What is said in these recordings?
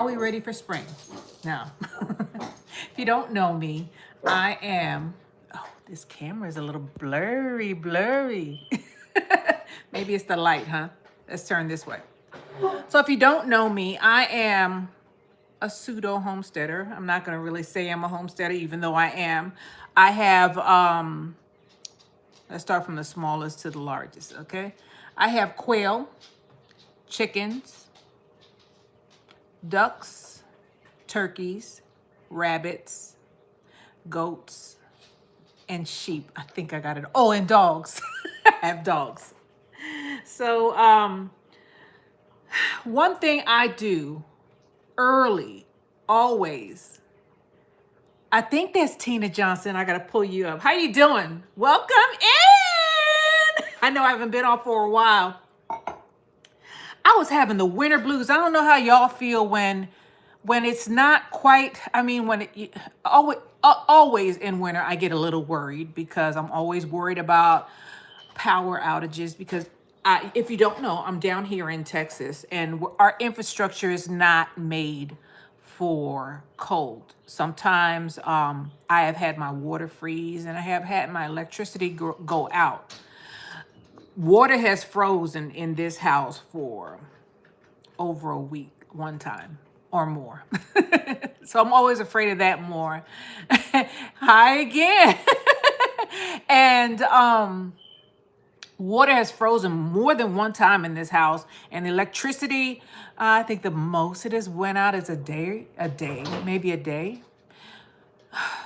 Are we ready for spring? Now, if you don't know me, I am. Oh, this camera is a little blurry. Maybe it's the light, huh? Let's turn this way. So, if you don't know me, I am a pseudo homesteader. I'm not going to really say I'm a homesteader, even though I am. I have, let's start from the smallest to the largest, okay? I have quail, chickens, ducks, turkeys, rabbits, goats, and sheep. I think I got it. Oh, and dogs. I have dogs. So, one thing I do early, always. I think that's Tina Johnson. I gotta pull you up. How you doing? Welcome in. I know I haven't been on for a while. I was having the winter blues. I don't know how y'all feel when it's not quite. I mean, when it always in winter, I get a little worried because I'm always worried about power outages because if you don't know, I'm down here in Texas and our infrastructure is not made for cold. Sometimes I have had my water freeze and I have had my electricity go out. Water has frozen in this house for over a week one time or more. So I'm always afraid of that more. Hi again. And water has frozen more than one time in this house, and the electricity, I think the most it has went out is a day, maybe a day.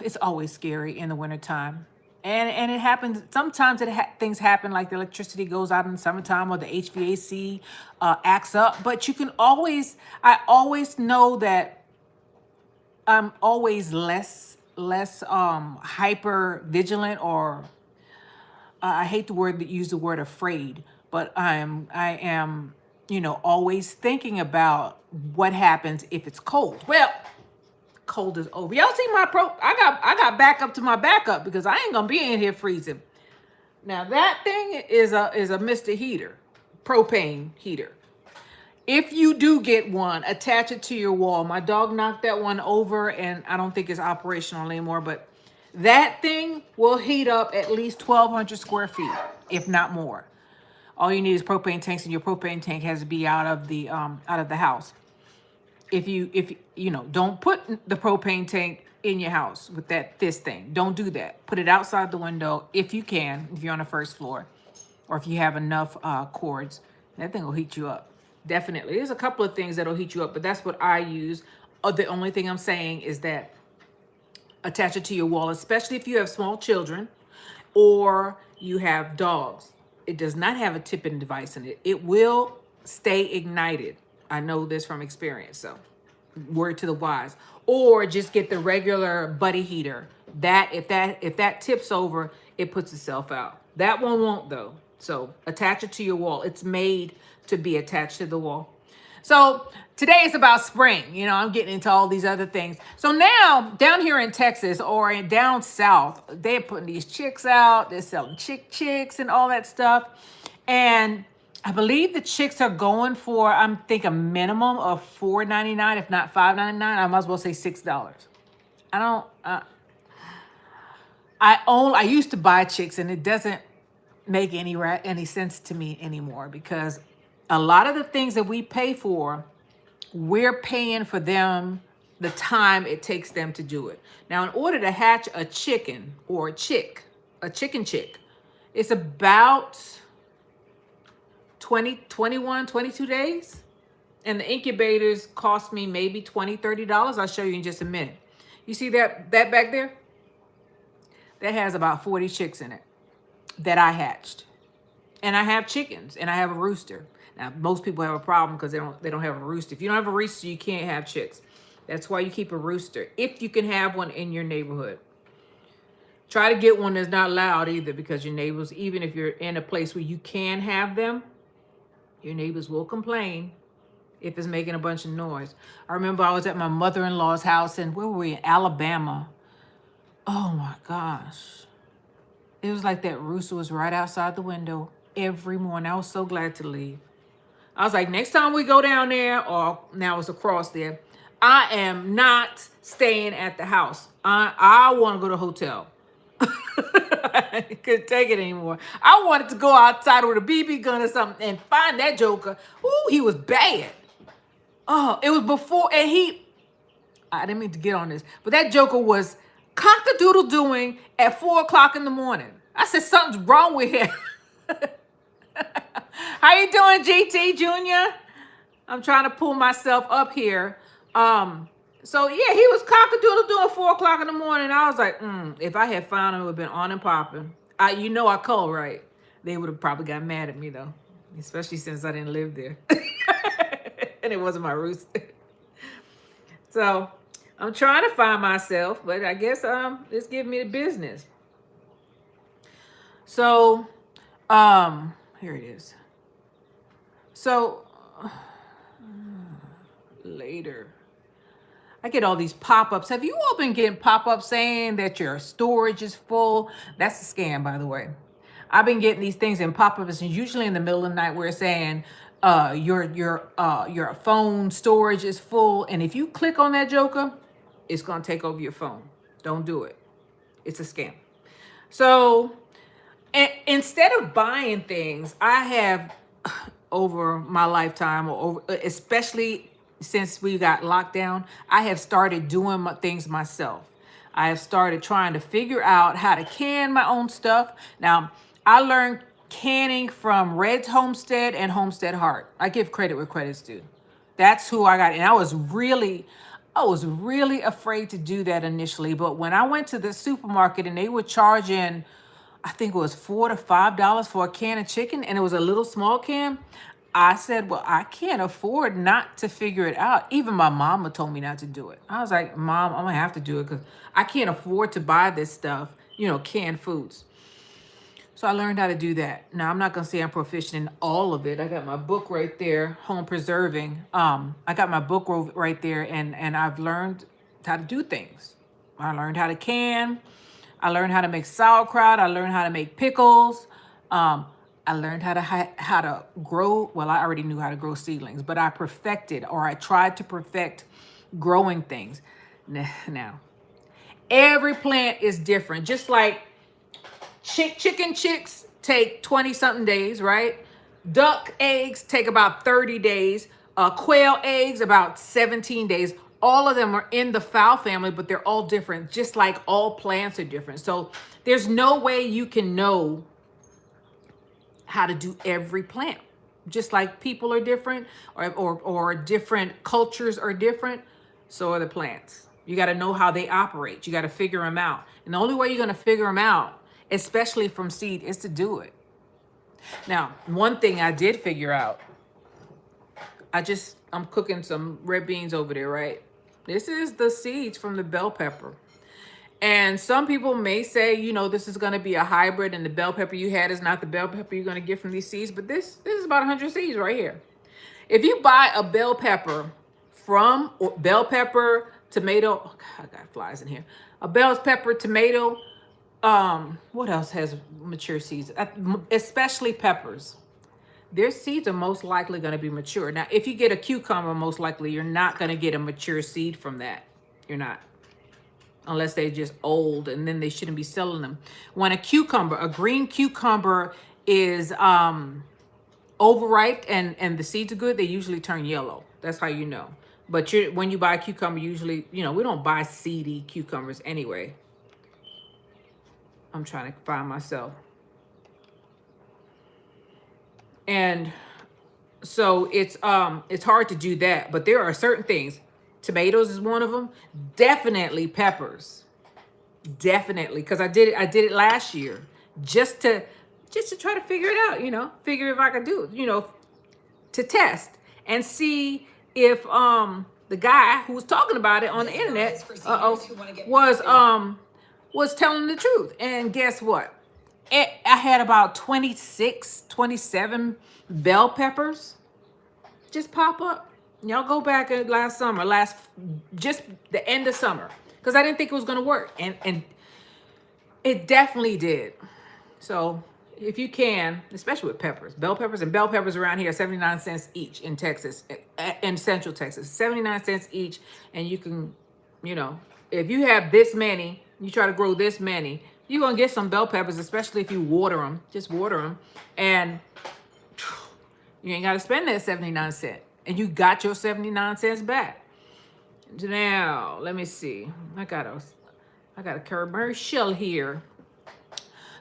It's always scary in the wintertime. And it happens sometimes. Things happen like the electricity goes out in the summertime or the HVAC acts up. But I always know that I'm always less hyper vigilant or I hate use the word afraid, but I am always thinking about what happens if it's cold. Well, cold is over. Y'all see my I got backup to my backup because I ain't gonna be in here freezing. Now that thing is a Mr. Heater, propane heater. If you do get one, attach it to your wall. My dog knocked that one over and I don't think it's operational anymore, but that thing will heat up at least 1,200 square feet, if not more. All you need is propane tanks, and your propane tank has to be out of the house. If don't put the propane tank in your house with this thing. Don't do that. Put it outside the window if you can, if you're on the first floor, or if you have enough cords. That thing will heat you up. Definitely. There's a couple of things that'll heat you up, but that's what I use. The only thing I'm saying is that attach it to your wall, especially if you have small children or you have dogs. It does not have a tipping device in it. It will stay ignited. I know this from experience, so word to the wise. Or just get the regular buddy heater. If that tips over, it puts itself out. That one won't though. So attach it to your wall. It's made to be attached to the wall. So today is about spring. I'm getting into all these other things. So now down here in Texas or down south, they're putting these chicks out. They're selling chicks and all that stuff. And I believe the chicks are going for, I think, a minimum of $4.99, if not $5.99. I might as well say $6. I don't. I used to buy chicks, and it doesn't make any sense to me anymore because a lot of the things that we pay for, we're paying for them the time it takes them to do it. Now, in order to hatch a chicken or a chicken chick, it's about 22 days. And the incubators cost me maybe $20-$30. I'll show you in just a minute. You see that back there? That has about 40 chicks in it that I hatched. And I have chickens and I have a rooster. Now, most people have a problem because they don't have a rooster. If you don't have a rooster, you can't have chicks. That's why you keep a rooster, if you can have one in your neighborhood. Try to get one that's not loud either, because your neighbors, even if you're in a place where you can have them, your neighbors will complain if it's making a bunch of noise. I remember I was at my mother-in-law's house, and where were we? In Alabama. Oh my gosh. It was like that rooster was right outside the window every morning. I was so glad to leave. I was like, next time we go down there, or now it's across there, I am not staying at the house. I want to go to a hotel. I couldn't take it anymore. I wanted to go outside with a BB gun or something and find that Joker. Ooh, he was bad. Oh, it was before, and I didn't mean to get on this, but that Joker was cock-a-doodle doing at 4 o'clock in the morning. I said, something's wrong with him. How you doing, GT Jr.? I'm trying to pull myself up here. So yeah, he was cock-a-doodle doing 4 o'clock in the morning. I was like, if I had found him, it would have been on and popping. I call right. They would have probably got mad at me though, especially since I didn't live there. And it wasn't my rooster. So I'm trying to find myself, but I guess it's giving me the business. So here it is. So later, I get all these pop-ups. Have you all been getting pop-ups saying that your storage is full? That's a scam, by the way. I've been getting these things in pop-ups, and usually in the middle of the night, where it's saying your phone storage is full, and if you click on that Joker, it's gonna take over your phone. Don't do it. It's a scam. So instead of buying things, I have over my lifetime, or especially since we got locked down, I have started doing things myself. I have started trying to figure out how to can my own stuff. Now, I learned canning from Red's Homestead and Homestead Heart. I give credit where credit's due. That's who I got. And I was really afraid to do that initially. But when I went to the supermarket and they were charging, I think it was $4 to $5 for a can of chicken, and it was a little small can, I said, well, I can't afford not to figure it out. Even my mama told me not to do it. I was like, Mom, I'm gonna have to do it because I can't afford to buy this stuff, canned foods. So I learned how to do that. Now, I'm not gonna say I'm proficient in all of it. I got my book right there, Home Preserving. I got my book right there, and I've learned how to do things. I learned how to can. I learned how to make sauerkraut. I learned how to make pickles. I learned how to grow. Well, I already knew how to grow seedlings, but I tried to perfect growing things. Now, every plant is different. Just like chicken chicks take 20-something days, right? Duck eggs take about 30 days. Quail eggs about 17 days. All of them are in the fowl family, but they're all different, just like all plants are different. So there's no way you can know how to do every plant. Just like people are different, or different cultures are different, so are the plants. You got to know how they operate. You got to figure them out. And the only way you're going to figure them out, especially from seed, is to do it. Now, one thing I did figure out, I'm cooking some red beans over there, right? This is the seeds from the bell pepper. And some people may say, this is going to be a hybrid, and the bell pepper you had is not the bell pepper you're going to get from these seeds. But this is about 100 seeds right here. If you buy a bell pepper bell pepper, tomato, oh God, I got flies in here. A bell pepper, tomato, what else has mature seeds? Especially peppers. Their seeds are most likely going to be mature. Now, if you get a cucumber, most likely you're not going to get a mature seed from that. You're not. Unless they're just old, and then they shouldn't be selling them. When a green cucumber is overripe and the seeds are good, they usually turn yellow. That's how you know. But when you buy a cucumber, usually, we don't buy seedy cucumbers anyway. I'm trying to find myself. And so it's hard to do that, but there are certain things. Tomatoes is one of them. Definitely peppers. Definitely, because I did it last year just to try to figure it out, figure if I could do it, to test and see if the guy who was talking about it on the internet was telling the truth. And guess what? I had about 27 bell peppers just pop up. Y'all go back at just the end of summer, because I didn't think it was going to work. And it definitely did. So if you can, especially with peppers, bell peppers, and bell peppers around here are 79 cents each in Texas, in Central Texas, 79 cents each. And you can, you know, if you have this many, you try to grow this many, you're going to get some bell peppers, especially if you water them, just water them. And you ain't got to spend that 79 cents. And you got your 79 cents back. Now, let me see. I got a commercial here.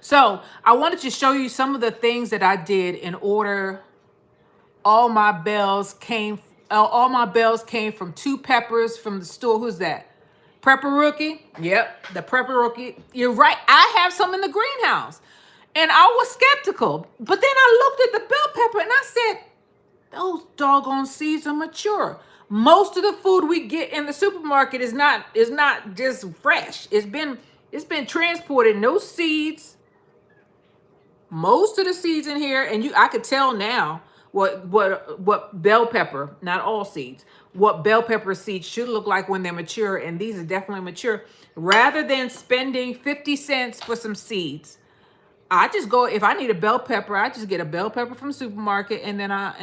So I wanted to show you some of the things that I did in order. All my bells came from 2 peppers from the store. Who's that? Prepper Rookie? Yep, the Prepper Rookie. You're right. I have some in the greenhouse. And I was skeptical. But then I looked at the bell pepper and I said, those doggone seeds are mature. Most of the food we get in the supermarket is not just fresh. It's been transported. No seeds. Most of the seeds in here, and I could tell now what bell pepper, not all seeds, what bell pepper seeds should look like when they're mature, and these are definitely mature. Rather than spending 50 cents for some seeds, I just go, if I need a bell pepper, I just get a bell pepper from the supermarket, and then I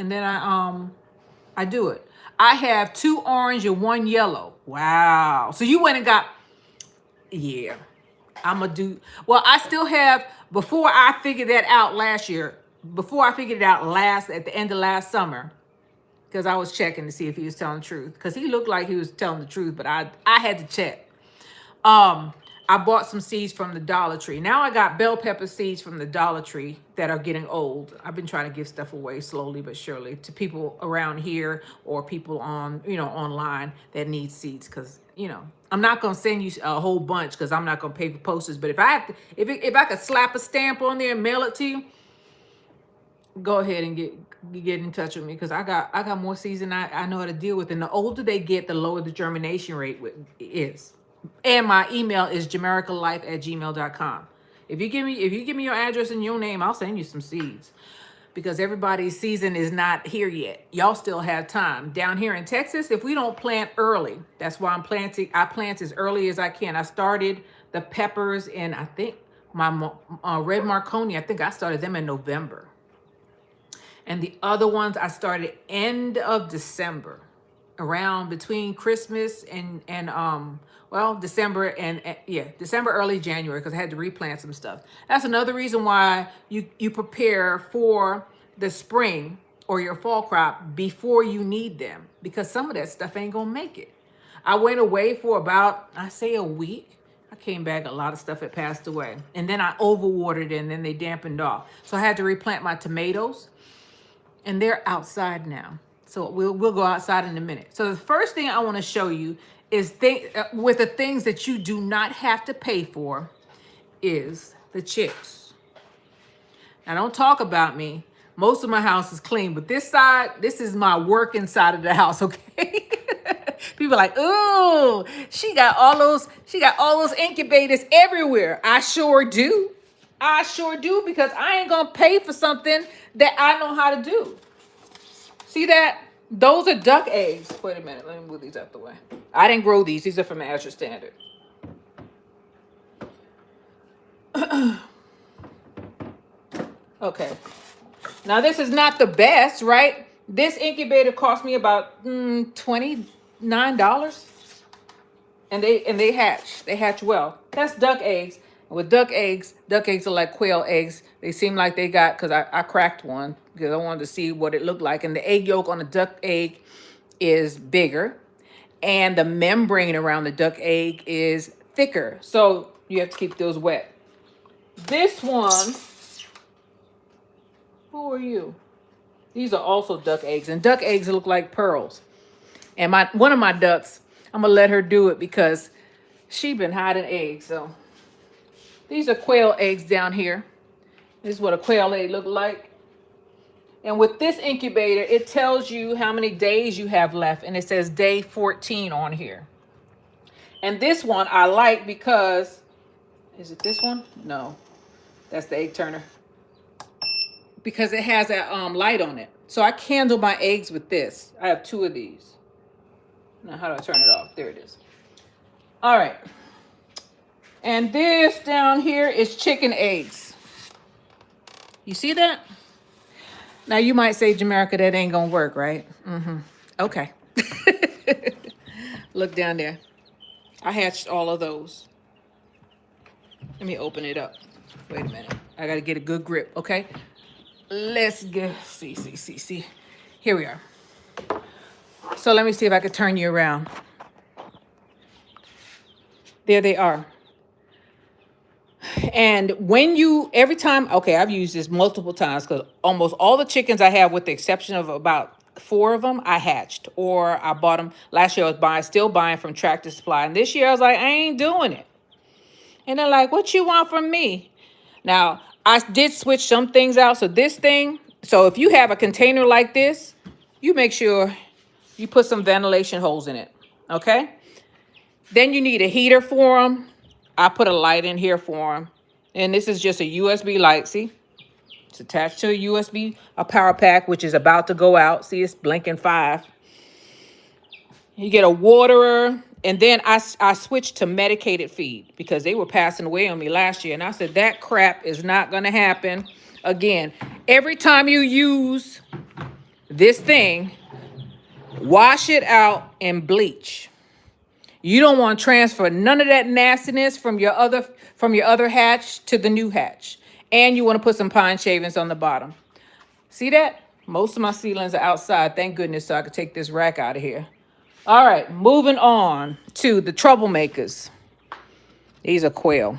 do it. I have 2 orange and 1 yellow. Wow. So you went and got, yeah. I still have, before I figured that out last year, at the end of last summer, because I was checking to see if he was telling the truth, because he looked like he was telling the truth, but I had to check. I bought some seeds from the Dollar Tree. Now I got bell pepper seeds from the Dollar Tree that are getting old. I've been trying to give stuff away slowly but surely to people around here or people on, online that need seeds, because, I'm not going to send you a whole bunch because I'm not going to pay for postage. But if I could slap a stamp on there and mail it to you, go ahead and get in touch with me, because I got more seeds than I know how to deal with. And the older they get, the lower the germination rate is. And my email is jamericalife@gmail.com. If you give me your address and your name, I'll send you some seeds, because everybody's season is not here yet. Y'all still have time. Down here in Texas, if we don't plant early, that's why I'm planting. I plant as early as I can. I started the peppers in, I think, my red Marconi. I think I started them in November. And the other ones I started end of December, around between Christmas and December and December, early January, because I had to replant some stuff. That's another reason why you prepare for the spring or your fall crop before you need them, because some of that stuff ain't gonna make it. I went away for about, I say, a week. I came back, a lot of stuff had passed away. And then I overwatered it, and then they dampened off. So I had to replant my tomatoes, and they're outside now. So we'll go outside in a minute. So the first thing I want to show you is with the things that you do not have to pay for is the chicks. Now, don't talk about me. Most of my house is clean, but this is my working side of the house, okay? People are like, "Oh, she got all those incubators everywhere." I sure do. Because I ain't gonna pay for something that I know how to do. See that? Those are duck eggs. Wait a minute. Let me move these out the way. I didn't grow these. These are from the Azure Standard. Okay. Now, this is not the best, right? This incubator cost me about $29. And they hatch. They hatch well. That's duck eggs. With duck eggs are like quail eggs. They seem like they got, because I cracked one because I wanted to see what it looked like. And the egg yolk on a duck egg is bigger. And the membrane around the duck egg is thicker. So you have to keep those wet. This one, who are you? These are also duck eggs. And duck eggs look like pearls. And one of my ducks, I'm going to let her do it because she been hiding eggs. So these are quail eggs down here. This is what a quail egg look like. And with this incubator, it tells you how many days you have left. And it says day 14 on here. And this one I like because, is it this one? No, that's the egg turner. Because it has that light on it. So I candle my eggs with this. I have 2 of these. Now, how do I turn it off? There it is. All right. And this down here is chicken eggs. You see that? Now you might say, Jamerica, that ain't gonna work, right? Okay. Look down there. I hatched all of those. Let me open it up. Wait a minute. I gotta get a good grip, okay? Let's get, see. Here we are. So let me see if I can turn you around. There they are. And when you, every time, okay, I've used this multiple times because almost all the chickens I have, with the exception of about 4 of them, I hatched or I bought them. Last year I was still buying from Tractor Supply. And this year I was like, I ain't doing it. And they're like, what you want from me? Now, I did switch some things out. So this thing, so if you have a container like this, you make sure you put some ventilation holes in it, okay? Then you need a heater for them. I put a light in here for them. And this is just a USB light, see? It's attached to a USB, a power pack, which is about to go out. See, it's blinking 5. You get a waterer. And then I switched to medicated feed because they were passing away on me last year. And I said, that crap is not going to happen again. Every time you use this thing, wash it out and bleach. You don't want to transfer none of that nastiness from your other hatch to the new hatch. And you want to put some pine shavings on the bottom. See that? Most of my seedlings are outside. Thank goodness, so I could take this rack out of here. All right, moving on to the troublemakers. These are quail.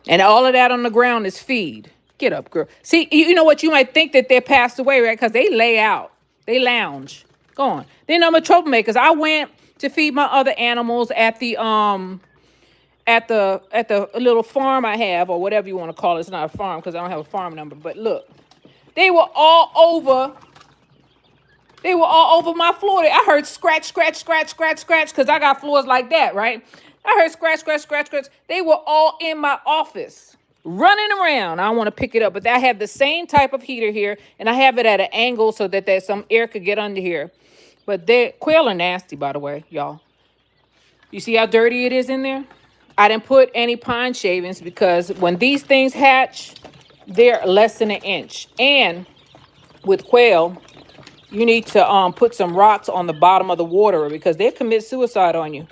And all of that on the ground is feed. Get up, girl. See, you know what? You might think that they're passed away, right? Because they lay out. They lounge. Go on. Then I'm a troublemakers. I went to feed my other animals at the little farm I have, or whatever you want to call it. It's not a farm because I don't have a farm number. But look, they were all over. They were all over my floor. I heard scratch, because I got floors like that, right? I heard scratch. They were all in my office, running around. I don't want to pick it up, but I have the same type of heater here, and I have it at an angle so that there's some air could get under here. But quail are nasty, by the way, y'all. You see how dirty it is in there? I didn't put any pine shavings because when these things hatch, they're less than an inch. And with quail, you need to put some rocks on the bottom of the water because they'll commit suicide on you.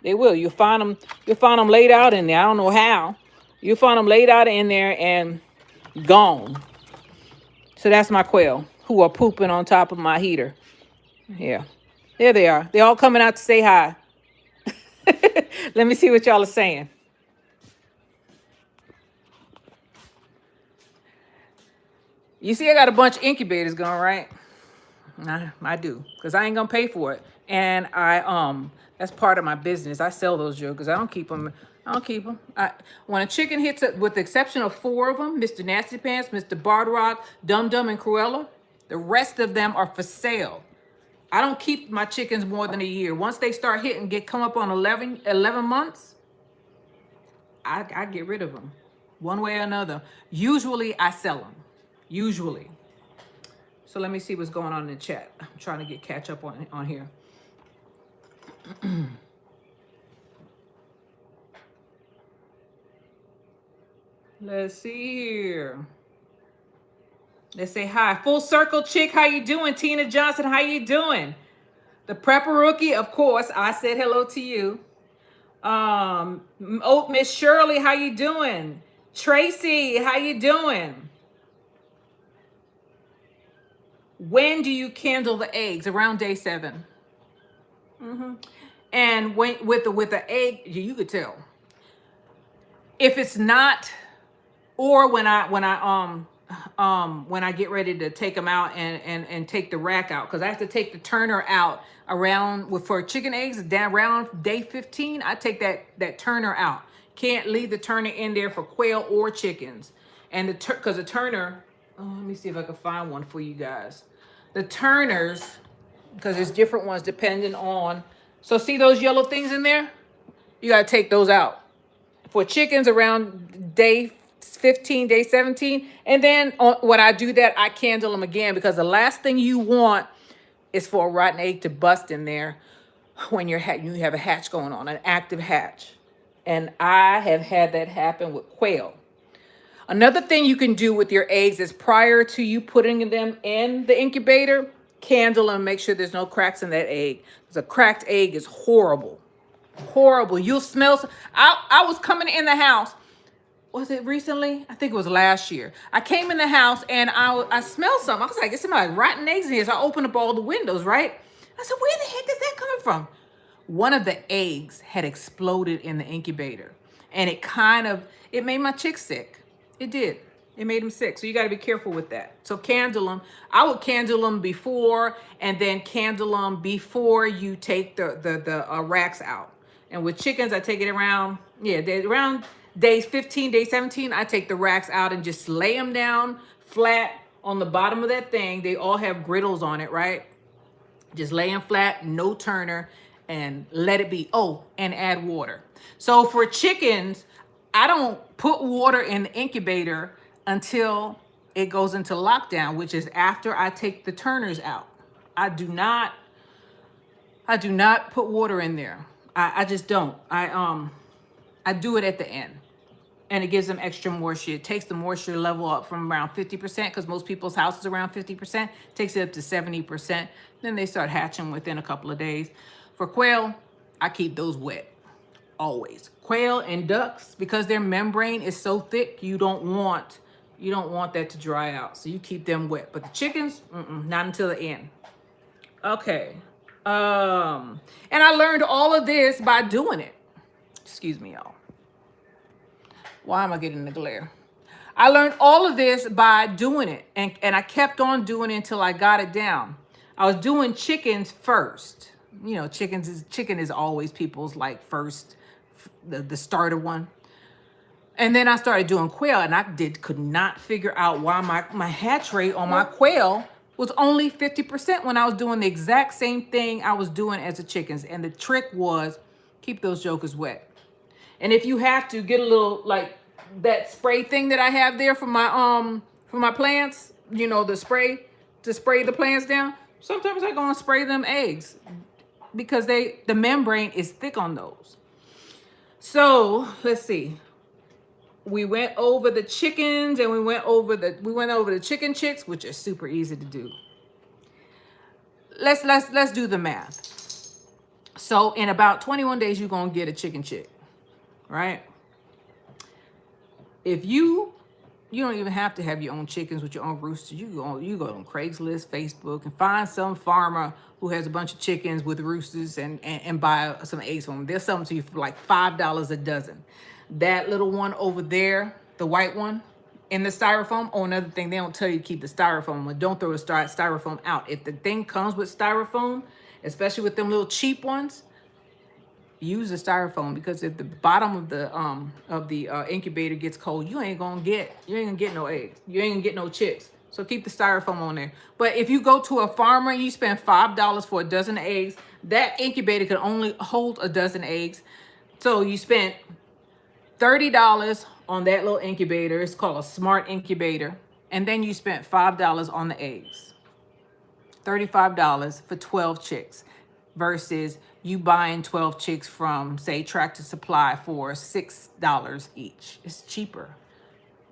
They will. You'll find them laid out in there. I don't know how. You'll find them laid out in there and gone. So that's my quail who are pooping on top of my heater. Yeah. There they are. They're all coming out to say hi. Let me see what y'all are saying. You see, I got a bunch of incubators going, right? I do, because I ain't gonna pay for it, and that's part of my business. I sell those jokers. I don't keep them. When a chicken hits it, with the exception of 4 of them, Mr. Nasty Pants, Mr. Bardock, Dum Dum, and Cruella, the rest of them are for sale. I don't keep my chickens more than a year. Once they start come up on 11 months, I get rid of them, one way or another. Usually, I sell them. Usually. So let me see what's going on in the chat. I'm trying to catch up on here. Let's see here. Let's say hi. Full Circle Chick, how you doing? Tina Johnson, how you doing? The Prepper Rookie, of course. I said hello to you. Miss Shirley, how you doing? Tracy, how you doing? When do you candle the eggs? Around day 7. And with the egg, you could tell. If it's not, or when I get ready to take them out and take the rack out, because I have to take the turner out for chicken eggs down around day 15. I take that turner out. Can't leave the turner in there for quail or chickens. And because the turner, let me see if I can find one for you guys. The turners, because there's different ones depending on. So see those yellow things in there? You got to take those out. For chickens around day 15, day 17. And then when I do that, I candle them again, because the last thing you want is for a rotten egg to bust in there when you have a hatch going on, an active hatch. And I have had that happen with quail. Another thing you can do with your eggs is prior to you putting them in the incubator, candle them, make sure there's no cracks in that egg. Because a cracked egg is horrible. Horrible. You'll smell. I was coming in the house. Was it recently? I think it was last year. I came in the house and I smelled something. I was like, it's somebody rotten eggs in here. So I opened up all the windows, right? I said, where the heck is that coming from? One of the eggs had exploded in the incubator. And it made my chicks sick. It did. It made them sick. So you got to be careful with that. So candle them. I would candle them before and then candle them before you take the racks out. And with chickens, I take it around, around day 15, day 17, I take the racks out and just lay them down flat on the bottom of that thing. They all have griddles on it, right? Just lay them flat, no turner, and let it be. Oh, and add water. So for chickens, I don't put water in the incubator until it goes into lockdown, which is after I take the turners out. I do not put water in there. I just don't. I do it at the end. And it gives them extra moisture. It takes the moisture level up from around 50%, because most people's house is around 50%, takes it up to 70%. Then they start hatching within a couple of days. For quail, I keep those wet, always. Quail and ducks, because their membrane is so thick, you don't want that to dry out. So you keep them wet. But the chickens, not until the end. Okay. And I learned all of this by doing it. Excuse me, y'all. Why am I getting the glare? I learned all of this by doing it. And I kept on doing it until I got it down. I was doing chickens first. You know, chicken is always people's like first, the starter one. And then I started doing quail, and could not figure out why my hatch rate on my quail was only 50% when I was doing the exact same thing I was doing as the chickens. And the trick was keep those jokers wet. And if you have to get a little, like that spray thing that I have there for my plants, you know, the spray to spray the plants down. Sometimes I go and spray them eggs because the membrane is thick on those. So let's see. We went over the chickens and we went over the chicken chicks, which is super easy to do. Let's do the math. So in about 21 days, you're gonna get a chicken chick, right? If you don't even have to have your own chickens with your own roosters. You go on Craigslist, Facebook, and find some farmer who has a bunch of chickens with roosters and buy some eggs from them. They'll sell them to you for like $5 a dozen. That little one over there, the white one in the styrofoam. Oh, another thing, they don't tell you to keep the styrofoam, but don't throw the styrofoam out. If the thing comes with styrofoam, especially with them little cheap ones, use the styrofoam, because if the bottom of the incubator gets cold, you ain't gonna get no eggs. You ain't gonna get no chicks. So keep the styrofoam on there. But if you go to a farmer and you spend $5 for a dozen eggs, that incubator can only hold a dozen eggs. So you spent $30 on that little incubator. It's called a smart incubator. And then you spent $5 on the eggs. $35 for 12 chicks versus you buying 12 chicks from, say, Tractor Supply for $6 each. It's cheaper.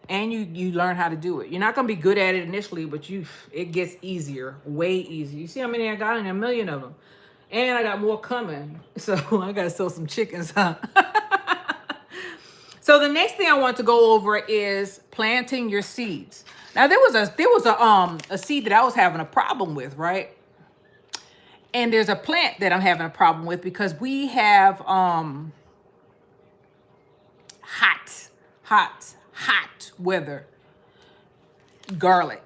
And you learn how to do it. You're not going to be good at it initially, but it gets easier, way easier. You see how many I got? A million of them. And I got more coming. So I got to sell some chickens, huh? So the next thing I want to go over is planting your seeds. Now there was a seed that I was having a problem with, right? And there's a plant that I'm having a problem with because we have hot weather. Garlic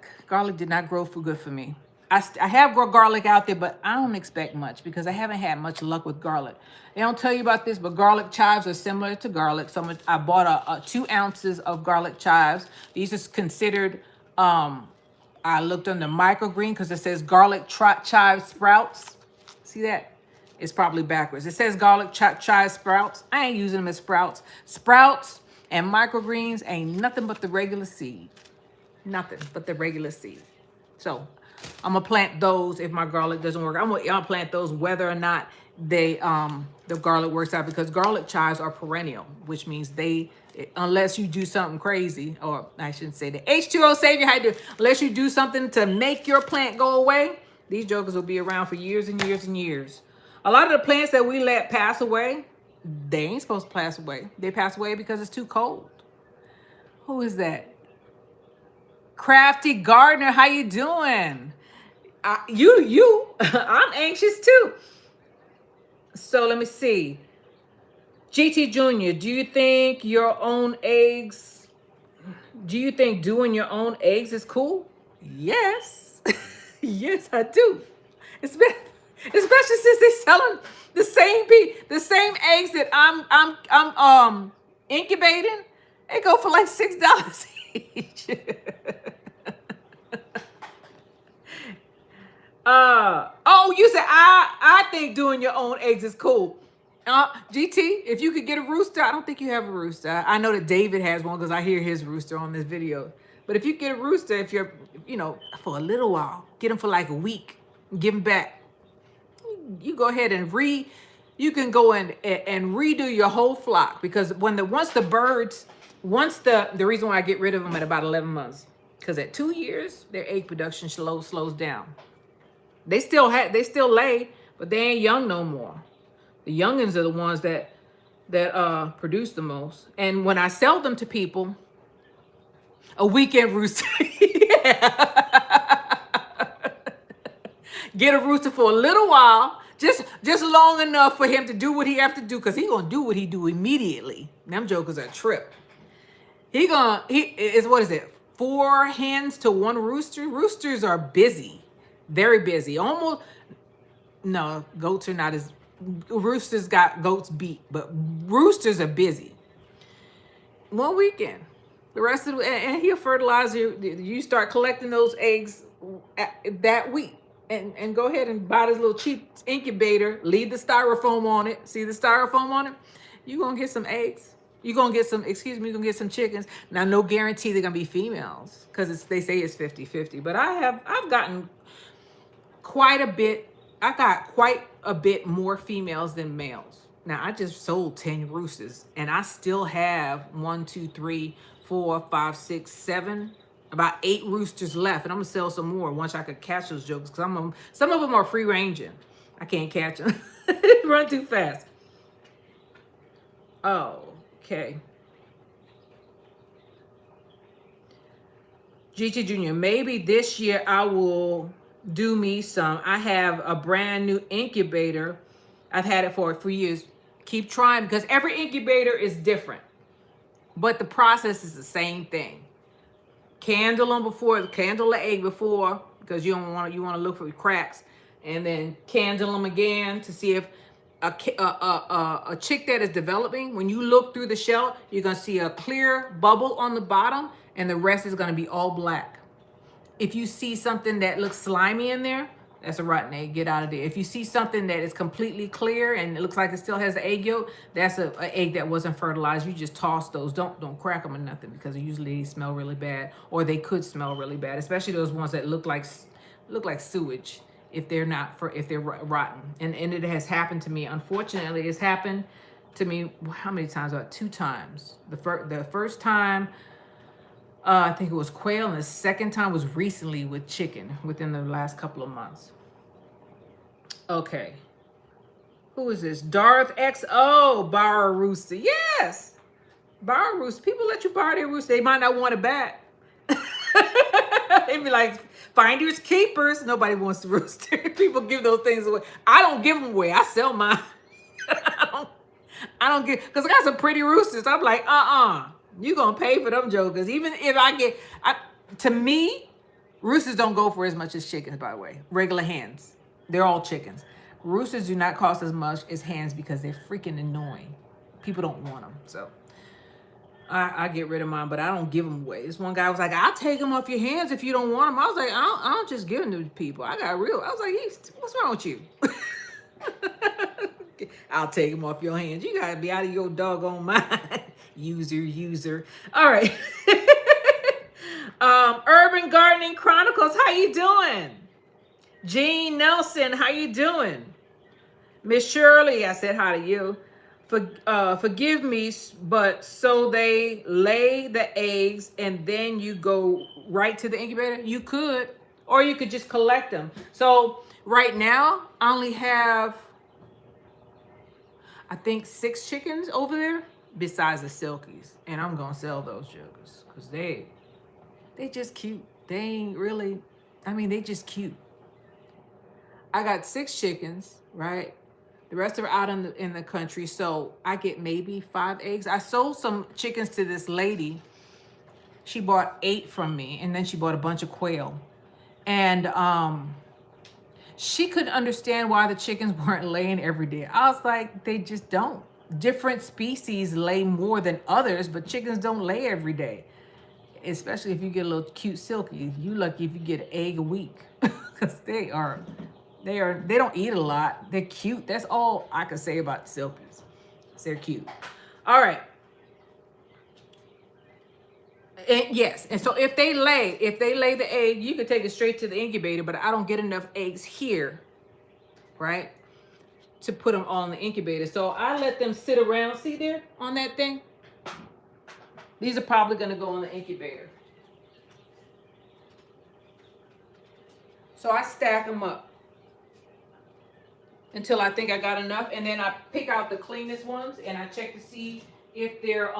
did not grow good for me. I have garlic out there, but I don't expect much because I haven't had much luck with garlic. They don't tell you about this, but garlic chives are similar to garlic. So I bought 2 ounces of garlic chives. These is considered, I looked on the microgreen because it says garlic chive sprouts. See that? It's probably backwards. It says garlic chive sprouts. I ain't using them as sprouts. Sprouts and microgreens ain't nothing but the regular seed. Nothing but the regular seed. So I'm gonna plant those if my garlic doesn't work. I'll plant those whether or not they the garlic works out, because garlic chives are perennial, which means unless you do something crazy, or I shouldn't say that. H2O savior, how you do? Unless you do something to make your plant go away, these jokers will be around for years and years and years. A lot of the plants that we let pass away, they ain't supposed to pass away. They pass away because it's too cold. Who is that? Crafty Gardener, how you doing? I'm anxious too. So let me see. GT Junior, do you think doing your own eggs is cool? Yes. Yes, I do. Especially since they're selling the same eggs that I'm incubating. They go for like $6 each. You said I think doing your own eggs is cool. GT, if you could get a rooster, I don't think you have a rooster. I know that David has one because I hear his rooster on this video. But if you get a rooster, if you're, for a little while, get him for like a week, give him back. You go ahead and you can go and redo your whole flock, because once the reason why I get rid of them at about 11 months, because at 2 years, their egg production slows down. They still lay, but they ain't young no more. The youngins are the ones that produce the most. And when I sell them to people, a weekend rooster, yeah. Get a rooster for a little while, just long enough for him to do what he have to do, because he gonna do what he do immediately. Them jokers are a trip. What is it? 4 hens to 1 rooster. Roosters are busy, very busy. No, goats are not as. Roosters got goats beat, but roosters are busy. 1 weekend, the rest of and he'll fertilize you. You start collecting those eggs that week, and go ahead and buy this little cheap incubator. Leave the styrofoam on it. See the styrofoam on it? You're gonna get some eggs. You're gonna get some. You're gonna get some chickens. Now, no guarantee they're gonna be females, because they say it's 50-50. But I've gotten quite a bit. I got quite a bit more females than males. Now, I just sold 10 roosters, and I still have 1, 2, 3, 4, 5, 6, 7, about 8 roosters left. And I'm gonna sell some more once I could catch those jokers, because some of them are free ranging. I can't catch them. Run too fast. Oh, okay. GT Junior, maybe this year I will do me some. I have a brand new incubator. I've had it for 3 years. Keep trying, because every incubator is different, but the process is the same thing. Candle the egg before, because you want to look for cracks, and then candle them again to see if a chick that is developing. When you look through the shell, you're gonna see a clear bubble on the bottom, and the rest is gonna be all black. If you see something that looks slimy in there, that's a rotten egg. Get out of there. If you see something that is completely clear and it looks like it still has the egg yolk, that's an egg that wasn't fertilized. You just toss those. Don't crack them or nothing, because usually they smell really bad, or they could smell really bad, especially those ones that look like sewage if they're rotten. And it has happened to me. Unfortunately, it's happened to me how many times? About 2 times. The first time, I think it was quail, and the second time was recently with chicken, within the last couple of months. Okay. Who is this? Darth XO, borrow a rooster. Yes. Borrow a rooster. People let you borrow their rooster. They might not want it back. They'd be like, finders keepers. Nobody wants the rooster. People give those things away. I don't give them away. I sell mine. I don't give, because I got some pretty roosters. I'm like, you gonna pay for them jokers. Even if to me, roosters don't go for as much as chickens, by the way. Regular hens. They're all chickens. Roosters do not cost as much as hens, because they're freaking annoying. People don't want them. So I get rid of mine, but I don't give them away. This one guy was like, I'll take them off your hands if you don't want them. I was like, I don't just give them to people. I was like, what's wrong with you? I'll take them off your hands. You gotta be out of your doggone mind. User. All right. Urban Gardening Chronicles, how you doing? Jean Nelson, how you doing? Miss Shirley, I said hi to you. Forgive me, but so they lay the eggs and then you go right to the incubator? You could, or you could just collect them. So right now, I only have, I think, 6 chickens over there besides the silkies. And I'm going to sell those jokers because they just cute. They ain't really, I mean, they just cute. I got 6 chickens, right? The rest are out in the country, so I get maybe 5 eggs. I sold some chickens to this lady. She bought 8 from me, and then she bought a bunch of quail. And she couldn't understand why the chickens weren't laying every day. I was like, they just don't. Different species lay more than others, but chickens don't lay every day. Especially if you get a little cute silky. You lucky if you get an egg a week, because they don't eat a lot. They're cute. That's all I can say about the silkies. They're cute. All right. And yes, and so if they lay the egg, you can take it straight to the incubator, but I don't get enough eggs here, right, to put them all in the incubator. So I let them sit around. See there on that thing? These are probably going to go in the incubator. So I stack them up until I think I got enough, and then I pick out the cleanest ones and I check to see if they're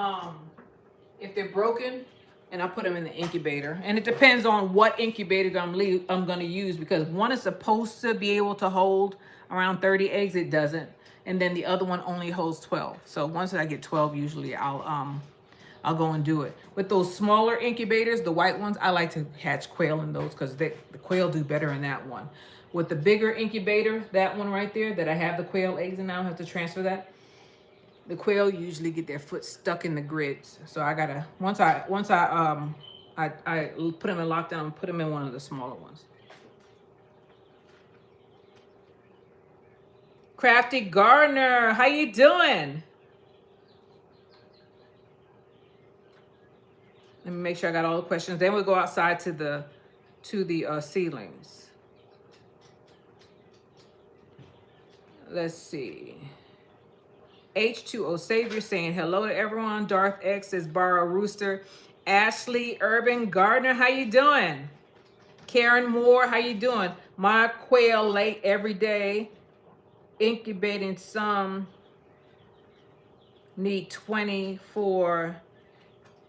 broken, and I put them in the incubator. And it depends on what incubator I'm going to use, because one is supposed to be able to hold around 30 eggs. It doesn't, and then the other one only holds 12. So once I get 12, usually I'll go and do it. With those smaller incubators, the white ones, I like to hatch quail in those because the quail do better in that one. With the bigger incubator, that one right there that I have the quail eggs in now, I have to transfer that. The quail usually get their foot stuck in the grids. So I gotta, once I put them in lockdown, put them in one of the smaller ones. Crafty Gardener, how you doing? Let me make sure I got all the questions. Then we'll go outside to the ceilings. Let's see. H2O Savior saying hello to everyone. Darth X says borrow rooster. Ashley Urban Gardner, how you doing? Karen Moore, how you doing? My quail lay every day. Incubating some. Need 20 for,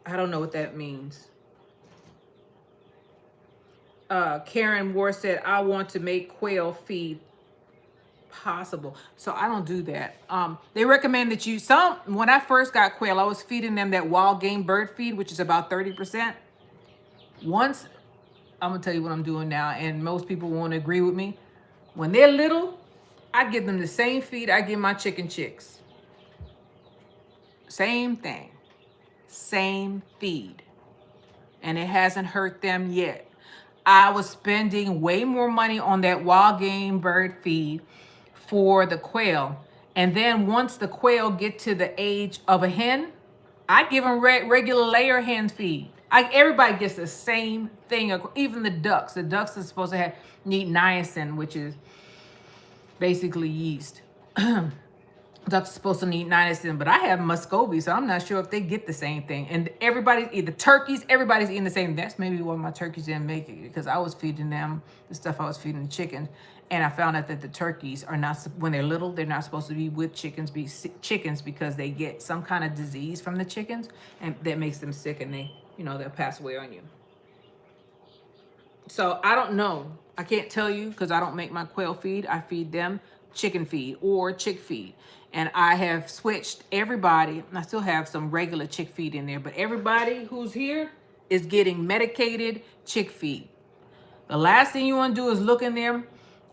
I don't know what that means. Karen Moore said, I want to make quail feed possible. So I don't do that. They recommend that when I first got quail, I was feeding them that wild game bird feed, which is about 30%. Once, I'm gonna tell you what I'm doing now, and most people won't agree with me. When they're little, I give them the same feed I give my chicken chicks. Same thing, same feed, and it hasn't hurt them yet. I was spending way more money on that wild game bird feed for the quail. And then once the quail get to the age of a hen, I give them regular layer hen feed. Everybody gets the same thing, even the ducks. The ducks are supposed to need niacin, which is basically yeast. Ducks are supposed to need niacin, but I have Muscovy, so I'm not sure if they get the same thing. And everybody's eating the same. That's maybe why my turkeys didn't make it, because I was feeding them the stuff I was feeding the chickens. And I found out that the turkeys are not, when they're little, they're not supposed to be with chickens, because they get some kind of disease from the chickens, and that makes them sick, and they'll pass away on you. So I don't know. I can't tell you because I don't make my quail feed. I feed them chicken feed or chick feed. And I have switched everybody. I still have some regular chick feed in there, but everybody who's here is getting medicated chick feed. The last thing you want to do is look in there.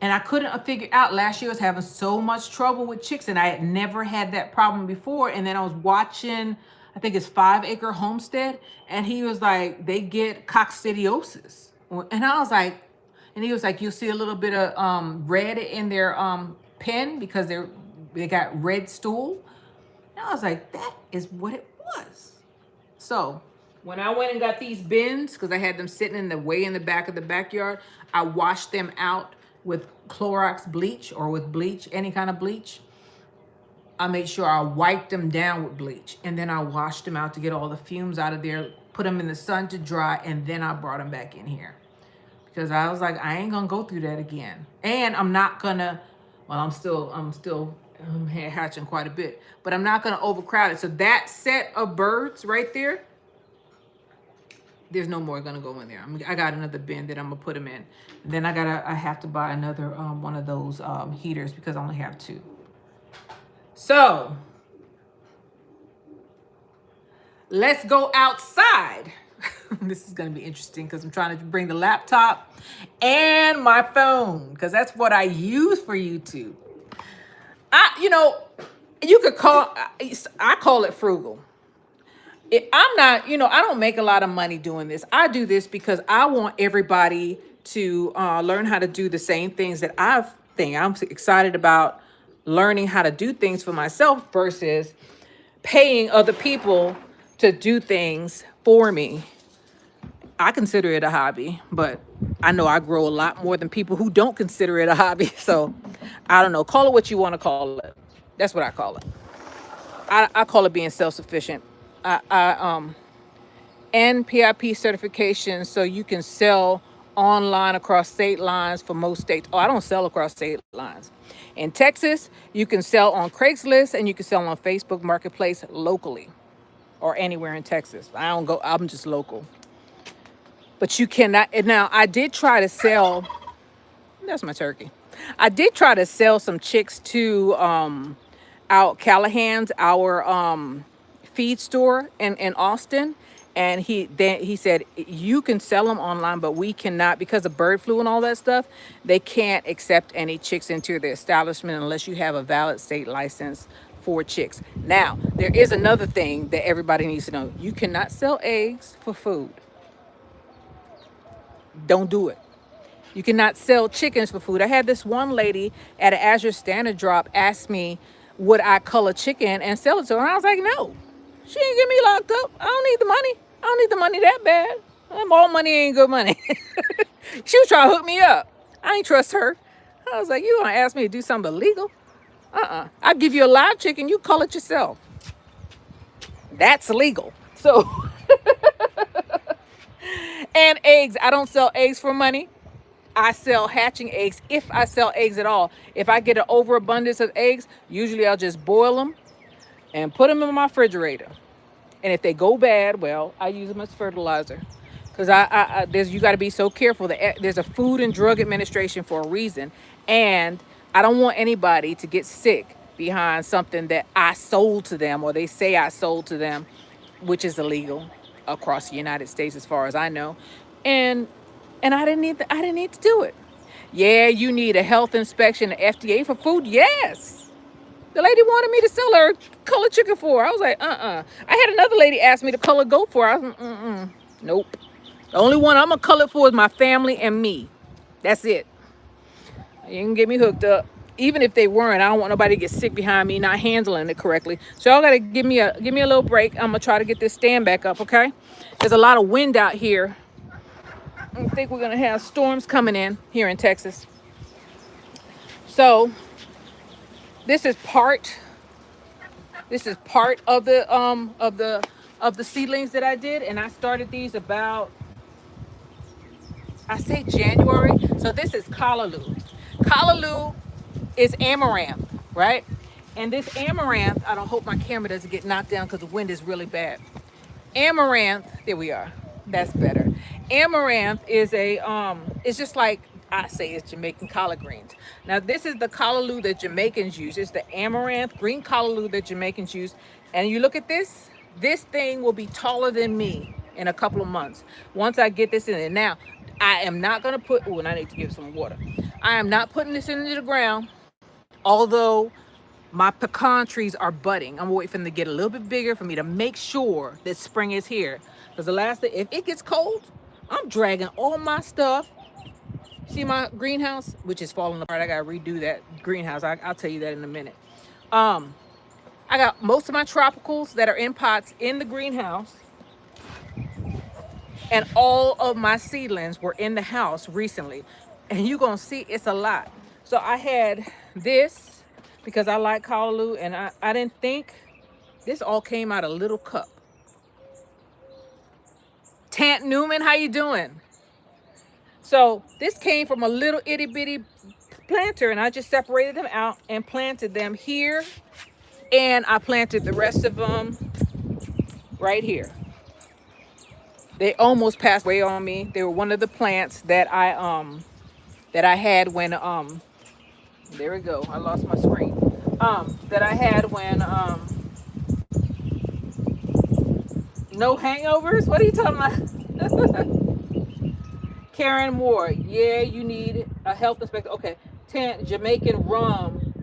And I couldn't figure out, last year I was having so much trouble with chicks, and I had never had that problem before. And then I was watching, I think it's 5 Acre Homestead, and he was like, they get coccidiosis. And I was like, and he was like, you'll see a little bit of red in their pen because they got red stool. And I was like, that is what it was. So when I went and got these bins, because I had them sitting in the back of the backyard, I washed them out with Clorox bleach or with bleach, any kind of bleach. I made sure I wiped them down with bleach, and then I washed them out to get all the fumes out of there, put them in the sun to dry, and then I brought them back in here. Because I was like, I ain't gonna go through that again. And I'm not gonna, well, I'm hatching quite a bit, but I'm not gonna overcrowd it. So that set of birds right there, there's no more gonna go in there. I got another bin that I'm gonna put them in. And then I have to buy another one of those heaters because I only have two. So let's go outside. This is going to be interesting because I'm trying to bring the laptop and my phone because that's what I use for YouTube. You could I call it frugal. I'm not, I don't make a lot of money doing this. I do this because I want everybody to learn how to do the same things that I'm excited about learning how to do things for myself versus paying other people to do things for me. I consider it a hobby, but I know I grow a lot more than people who don't consider it a hobby. So I don't know. Call it what you want to call it. That's what I call it. I call it being self-sufficient. NPIP certification, so you can sell online across state lines for most states. Oh, I don't sell across state lines. In Texas, you can sell on Craigslist and you can sell on Facebook Marketplace locally or anywhere in Texas. I don't go, I'm just local. But you cannot. Now, I did try to sell, that's my turkey. I did try to sell some chicks to out Callahan's, our feed store in Austin. And he said, you can sell them online, but we cannot, because of bird flu and all that stuff, they can't accept any chicks into the establishment unless you have a valid state license for chicks. Now, there is another thing that everybody needs to know. You cannot sell eggs for food. Don't do it. You cannot sell chickens for food. I had this one lady at an Azure Standard Drop ask me, would I cull a chicken and sell it to her? And I was like, no. She ain't get me locked up. I don't need the money. I don't need the money that bad. All money ain't good money. She was trying to hook me up. I ain't trust her. I was like, you gonna ask me to do something illegal? I'll give you a live chicken. You cull it yourself. That's legal. So, and eggs. I don't sell eggs for money. I sell hatching eggs if I sell eggs at all. If I get an overabundance of eggs, usually I'll just boil them and put them in my refrigerator. And if they go bad, well, I use them as fertilizer. Because you got to be so careful. There's a Food and Drug Administration for a reason. And I don't want anybody to get sick behind something that I sold to them or they say I sold to them, which is illegal across the United States as far as I know. And I didn't need to do it. Yeah, you need a health inspection, an FDA for food. Yes. The lady wanted me to sell her colored chicken for her. I was like, I had another lady ask me to color goat for her. I was like, nope. The only one I'm gonna color for is my family and me. That's it. You can get me hooked up. Even if they weren't, I don't want nobody to get sick behind me not handling it correctly. So y'all gotta give me a little break. I'm gonna try to get this stand back up, okay? There's a lot of wind out here. I think we're gonna have storms coming in here in Texas. So this is part of the seedlings that I did, and I started these about, I say January. So this is callaloo. Callaloo is amaranth, right? And this amaranth, I don't hope my camera doesn't get knocked down because the wind is really bad. Amaranth, there we are. That's better. Amaranth is it's just like I say, it's Jamaican collard greens. Now, this is the callaloo that Jamaicans use. It's the amaranth, green callaloo that Jamaicans use. And you look at this thing will be taller than me in a couple of months. Once I get this in it. Now, I am not going to put, and I need to give some water. I am not putting this into the ground, although my pecan trees are budding. I'm waiting for them to get a little bit bigger for me to make sure that spring is here. Because the last thing, if it gets cold, I'm dragging all my stuff. See my greenhouse, which is falling apart. I got to redo that greenhouse. I'll tell you that in a minute. I got most of my tropicals that are in pots in the greenhouse. And all of my seedlings were in the house recently. And you're going to see it's a lot. So I had this because I like callaloo, and I didn't think this all came out a little cup. Tant Newman, how you doing? So this came from a little itty bitty planter, and I just separated them out and planted them here, and I planted the rest of them right here. They almost passed away on me. They were one of the plants that I had when there we go. I lost my screen. That I had when no hangovers. What are you talking about? Karen Moore. Yeah, you need a health inspector. Okay. Jamaican rum.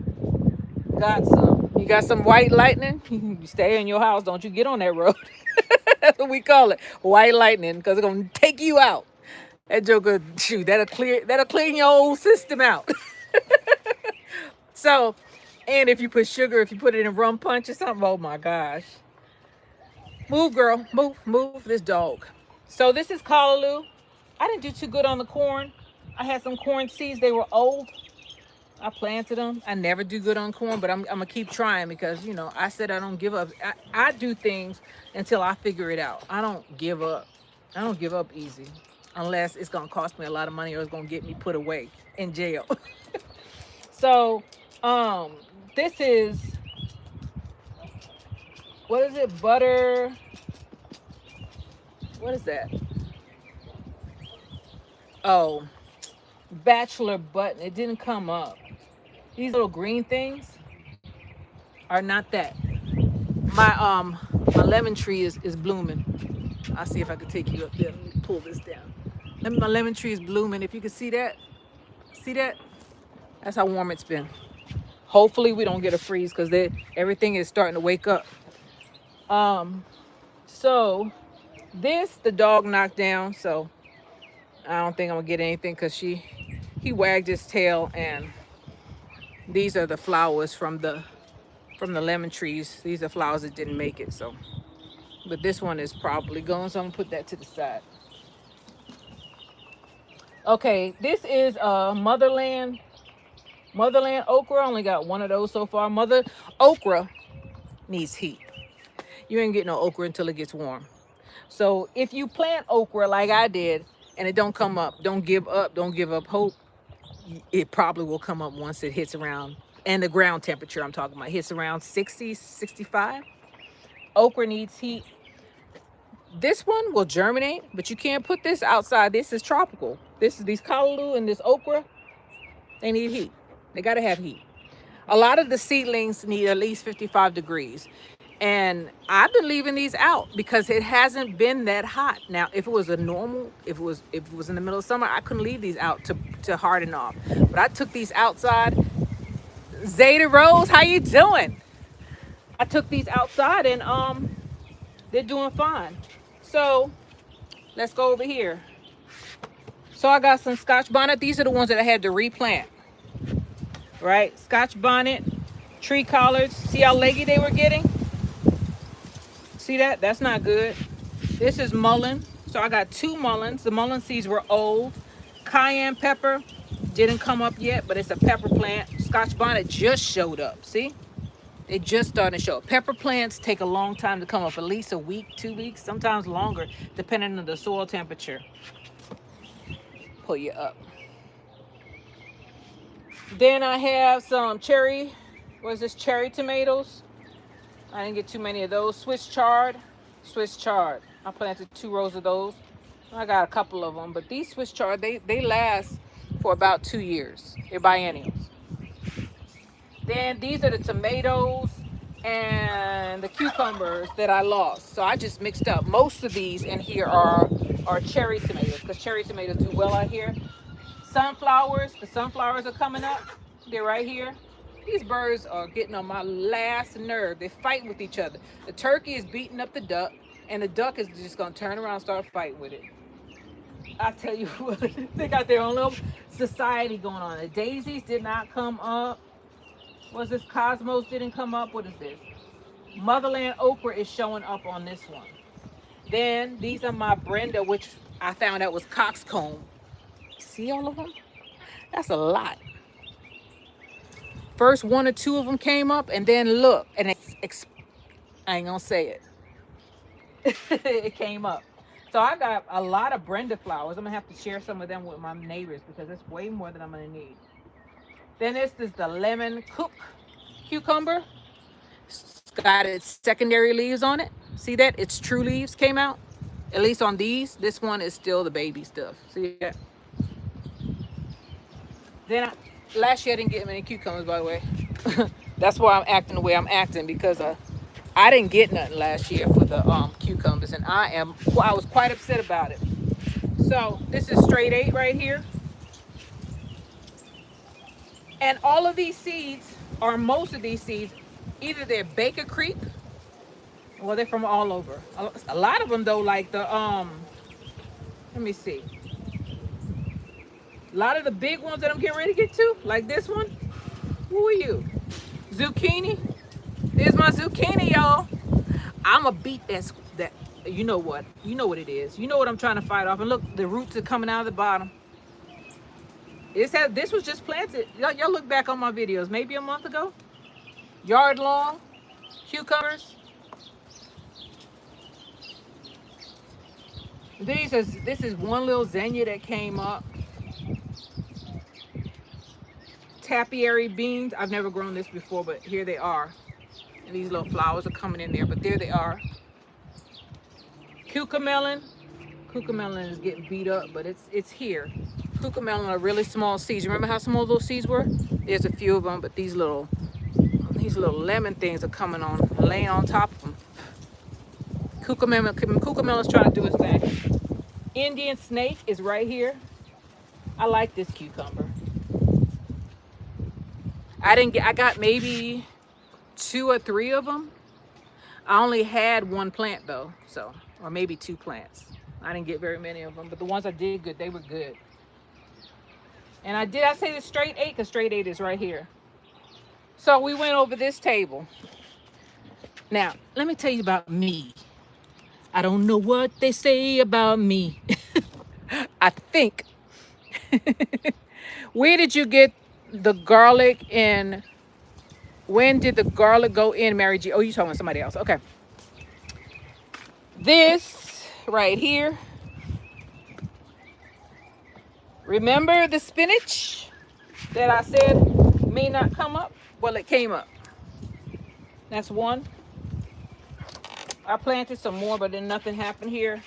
Got some. You got some white lightning? You stay in your house. Don't you get on that road. That's what we call it. White lightning. Because it's going to take you out. That joker, shoot, that'll clean your whole system out. So, and if you put sugar, if you put it in rum punch or something, oh my gosh. Move, girl. Move this dog. So this is callaloo. I didn't do too good on the corn. I had some corn seeds. They were old. I planted them. I never do good on corn, but I'm going to keep trying because, you know, I said I don't give up. I do things until I figure it out. I don't give up. I don't give up easy unless it's going to cost me a lot of money or it's going to get me put away in jail. So, this is, what is it? Butter. What is that? Oh, bachelor button. It didn't come up. These little green things are not that. My lemon tree is blooming. I'll see if I can take you up there. Let me pull this down. My lemon tree is blooming. If you can see that, that's how warm it's been. Hopefully we don't get a freeze because everything is starting to wake up. So this the dog knocked down, so I don't think I'm gonna get anything because he wagged his tail, and these are the flowers from the lemon trees. These are flowers that didn't make it, so but this one is probably gone, so I'm gonna put that to the side. Okay, this is motherland okra. I only got one of those so far. Mother okra needs heat. You ain't getting no okra until it gets warm. So if you plant okra like I did and it don't come up, don't give up. Don't give up hope. It probably will come up once it hits around, and the ground temperature I'm talking about hits around 60, 65. Okra needs heat. This one will germinate, but you can't put this outside. This is tropical. These callaloo and this okra, they need heat. They got to have heat. A lot of the seedlings need at least 55 degrees. And I've been leaving these out because it hasn't been that hot. Now, if it was if it was in the middle of summer, I couldn't leave these out to harden off. But I took these outside. Zeta Rose, how you doing? I took these outside and they're doing fine. So let's go over here. So I got some Scotch bonnet. These are the ones that I had to replant. Right? Scotch bonnet, tree collards. See how leggy they were getting? See that? That's not good. This is mullein. So I got 2 mulleins. The mullein seeds were old. Cayenne pepper didn't come up yet, but it's a pepper plant. Scotch bonnet just showed up. See? They just started to show up. Pepper plants take a long time to come up, at least a week, 2 weeks, sometimes longer, depending on the soil temperature. Pull you up. Then I have some cherry tomatoes. I didn't get too many of those. Swiss chard. I planted 2 rows of those. I got a couple of them, but these Swiss chard, they last for about 2 years. They're biennials. Then these are the tomatoes and the cucumbers that I lost. So I just mixed up. Most of these in here are cherry tomatoes because cherry tomatoes do well out here. Sunflowers. The sunflowers are coming up. They're right here. These birds are getting on my last nerve. They're fighting with each other. The turkey is beating up the duck, and the duck is just going to turn around and start fighting with it. I tell you what, they got their own little society going on. The daisies did not come up. What's this? Cosmos didn't come up. What is this? Motherland okra is showing up on this one. Then these are my Brenda, which I found out was coxcomb. See all of them? That's a lot. First one or two of them came up, and then look, and I ain't gonna say it. It came up. So I got a lot of Brenda flowers. I'm gonna have to share some of them with my neighbors because it's way more than I'm gonna need. Then this is the lemon cook cucumber. It's got its secondary leaves on it. See that? Its true leaves came out. At least on these. This one is still the baby stuff. See that? Then last year I didn't get many cucumbers, by the way. That's why I'm acting the way I'm acting, because I didn't get nothing last year for the cucumbers, and I was quite upset about it. So this is straight 8 right here, and all of these seeds, or most of these seeds, either they're Baker Creek, or they're from all over. A lot of them though, like the let me see. A lot of the big ones that I'm getting ready to get to, like this one. Who are you? Zucchini. There's my zucchini, y'all. I'm a beat that. You know what? You know what it is. You know what I'm trying to fight off. And look, the roots are coming out of the bottom. This was just planted. Y'all look back on my videos, maybe a month ago. Yard long, cucumbers. This is one little zinnia that came up. Tapiary beans. I've never grown this before, but here they are. And these little flowers are coming in there, but there they are. Cucamelon. Cucamelon is getting beat up, but it's here. Cucamelon are really small seeds. Remember how small those seeds were? There's a few of them, but these little lemon things are coming on and laying on top of them. Cucamelon is trying to do its thing. Indian snake is right here. I like this cucumber. I got maybe 2 or 3 of them. I only had 1 plant though, so, or maybe 2 plants. I didn't get very many of them, but the ones I did good, they were good. And I say the straight 8 because straight 8 is right here. So we went over this table. Now, let me tell you about me. I don't know what they say about me. I think. Where did you get the garlic in? When did the garlic go in, Mary G? Oh, you talking about somebody else. Okay. This right here. Remember the spinach that I said may not come up? Well, it came up. That's one. I planted some more, but then nothing happened here.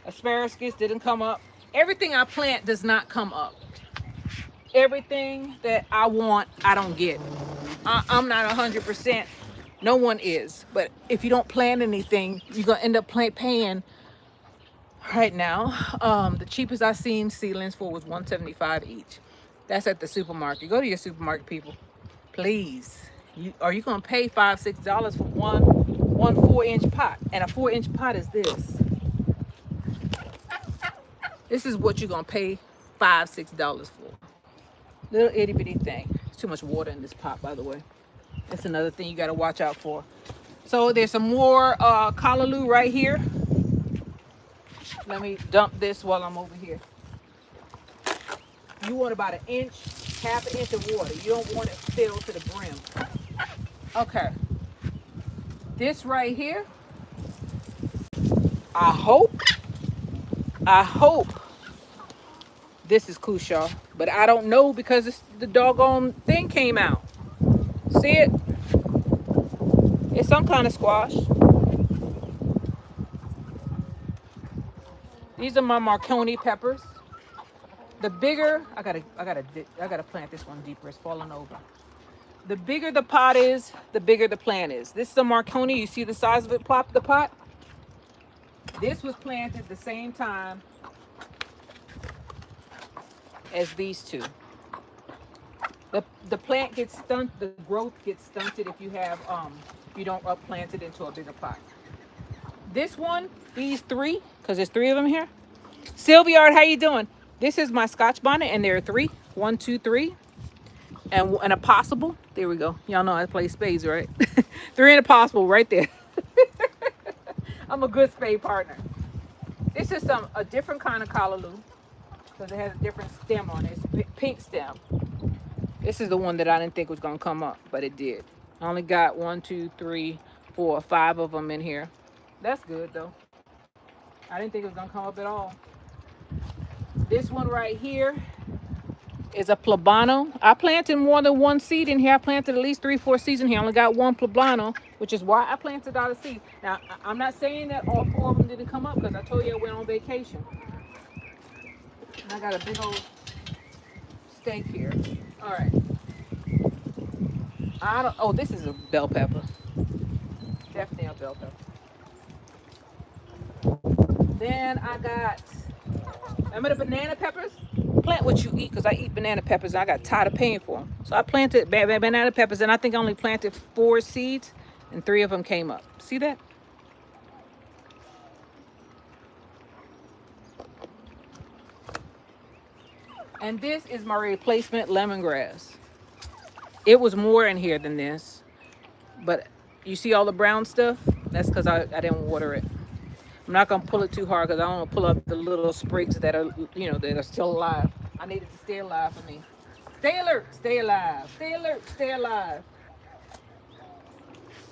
Asparagus didn't come up. Everything I plant does not come up. Everything that I want, I don't get. I'm not 100%. No one is. But if you don't plant anything, you're going to end up paying right now. The cheapest I've seen seedlings for was $1.75 each. That's at the supermarket. Go to your supermarket, people. Please. Are you going to pay $5, $6 for one 4-inch pot? And a 4-inch pot is this. This is what you're going to pay $5, $6 for. Little itty bitty thing. There's too much water in this pot, by the way. That's another thing you got to watch out for. So there's some more callaloo right here. Let me dump this while I'm over here. You want about 1 inch, half an inch of water. You don't want it filled to the brim. Okay. This right here, I hope this is Kusha, but I don't know because the doggone thing came out. See it? It's some kind of squash. These are my Marconi peppers. The bigger, I gotta plant this one deeper. It's falling over. The bigger the pot is, the bigger the plant is. This is a Marconi. You see the size of it, the pot? This was planted the same time as these two. The plant gets stunted, the growth gets stunted if you have you don't plant it into a bigger pot. This one, these 3, because there's 3 of them here. Sylviard, how you doing? This is my Scotch bonnet, and there are 3. 1, 2, 3. And a possible. There we go. Y'all know I play spades, right? 3 and a possible right there. I'm a good spade partner. This is a different kind of callaloo because it has a different stem on it. It's a pink stem. This is the one that I didn't think was gonna come up, but it did. I only got 1, 2, 3, 4, 5 of them in here. That's good though. I didn't think it was gonna come up at all. This one right here is a plebano. I planted more than one seed in here. I planted at least 3, 4 seeds in here. I only got one plebano, which is why I planted out a seed. Now, I'm not saying that all 4 of them didn't come up because I told you I went on vacation. And I got a big old steak here. All right. Oh, this is a bell pepper. Definitely a bell pepper. Then I got, remember the banana peppers? Plant what you eat because I eat banana peppers and I got tired of paying for them. So I planted banana peppers and I think I only planted 4 seeds and 3 of them came up. See that? And this is my replacement lemongrass. It was more in here than this, but you see all the brown stuff? That's because I didn't water it. I'm not gonna pull it too hard because I don't want to pull up the little sprigs that are, that are still alive. I need it to stay alive for me. Stay alert, stay alive. Stay alert, stay alive.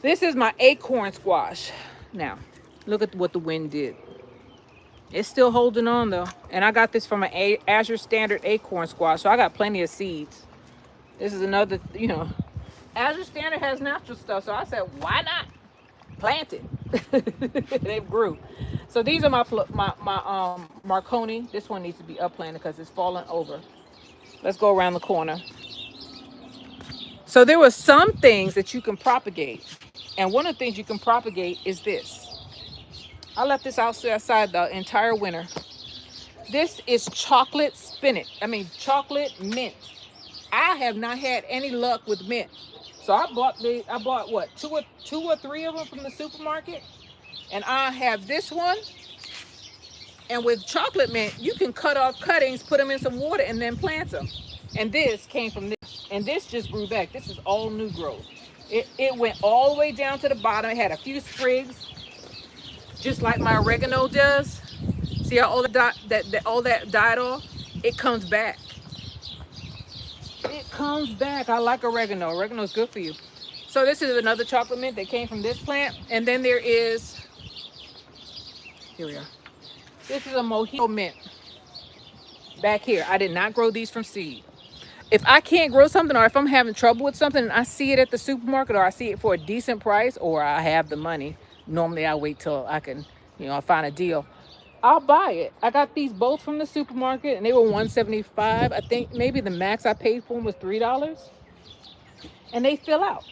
This is my acorn squash. Now, look at what the wind did. It's still holding on though. And I got this from an Azure Standard acorn squash, so I got plenty of seeds. This is another, Azure Standard has natural stuff, so I said, why not plant it? They grew. So these are my Marconi. This one needs to be upplanted because it's falling over. Let's go around the corner. So there were some things that you can propagate. And one of the things you can propagate is this. I left this outside the entire winter. This is chocolate spinach. Chocolate mint. I have not had any luck with mint. So I bought what, two or three of them from the supermarket. And I have this one. And with chocolate mint, you can cut off cuttings, put them in some water, and then plant them. And this came from this. And this just grew back. This is all new growth. It went all the way down to the bottom. It had a few sprigs, just like my oregano does. See how all that died off? It comes back. It comes back. I like oregano. Oregano is good for you. So this is another chocolate mint that came from this plant. And then there is, here we are. This is a mojito mint back here. I did not grow these from seed. If I can't grow something, or if I'm having trouble with something and I see it at the supermarket, or I see it for a decent price, or I have the money, normally I wait till I can, I find a deal, I'll buy it. I got these both from the supermarket and they were $1.75. I think maybe the max I paid for them was $3. And they fill out.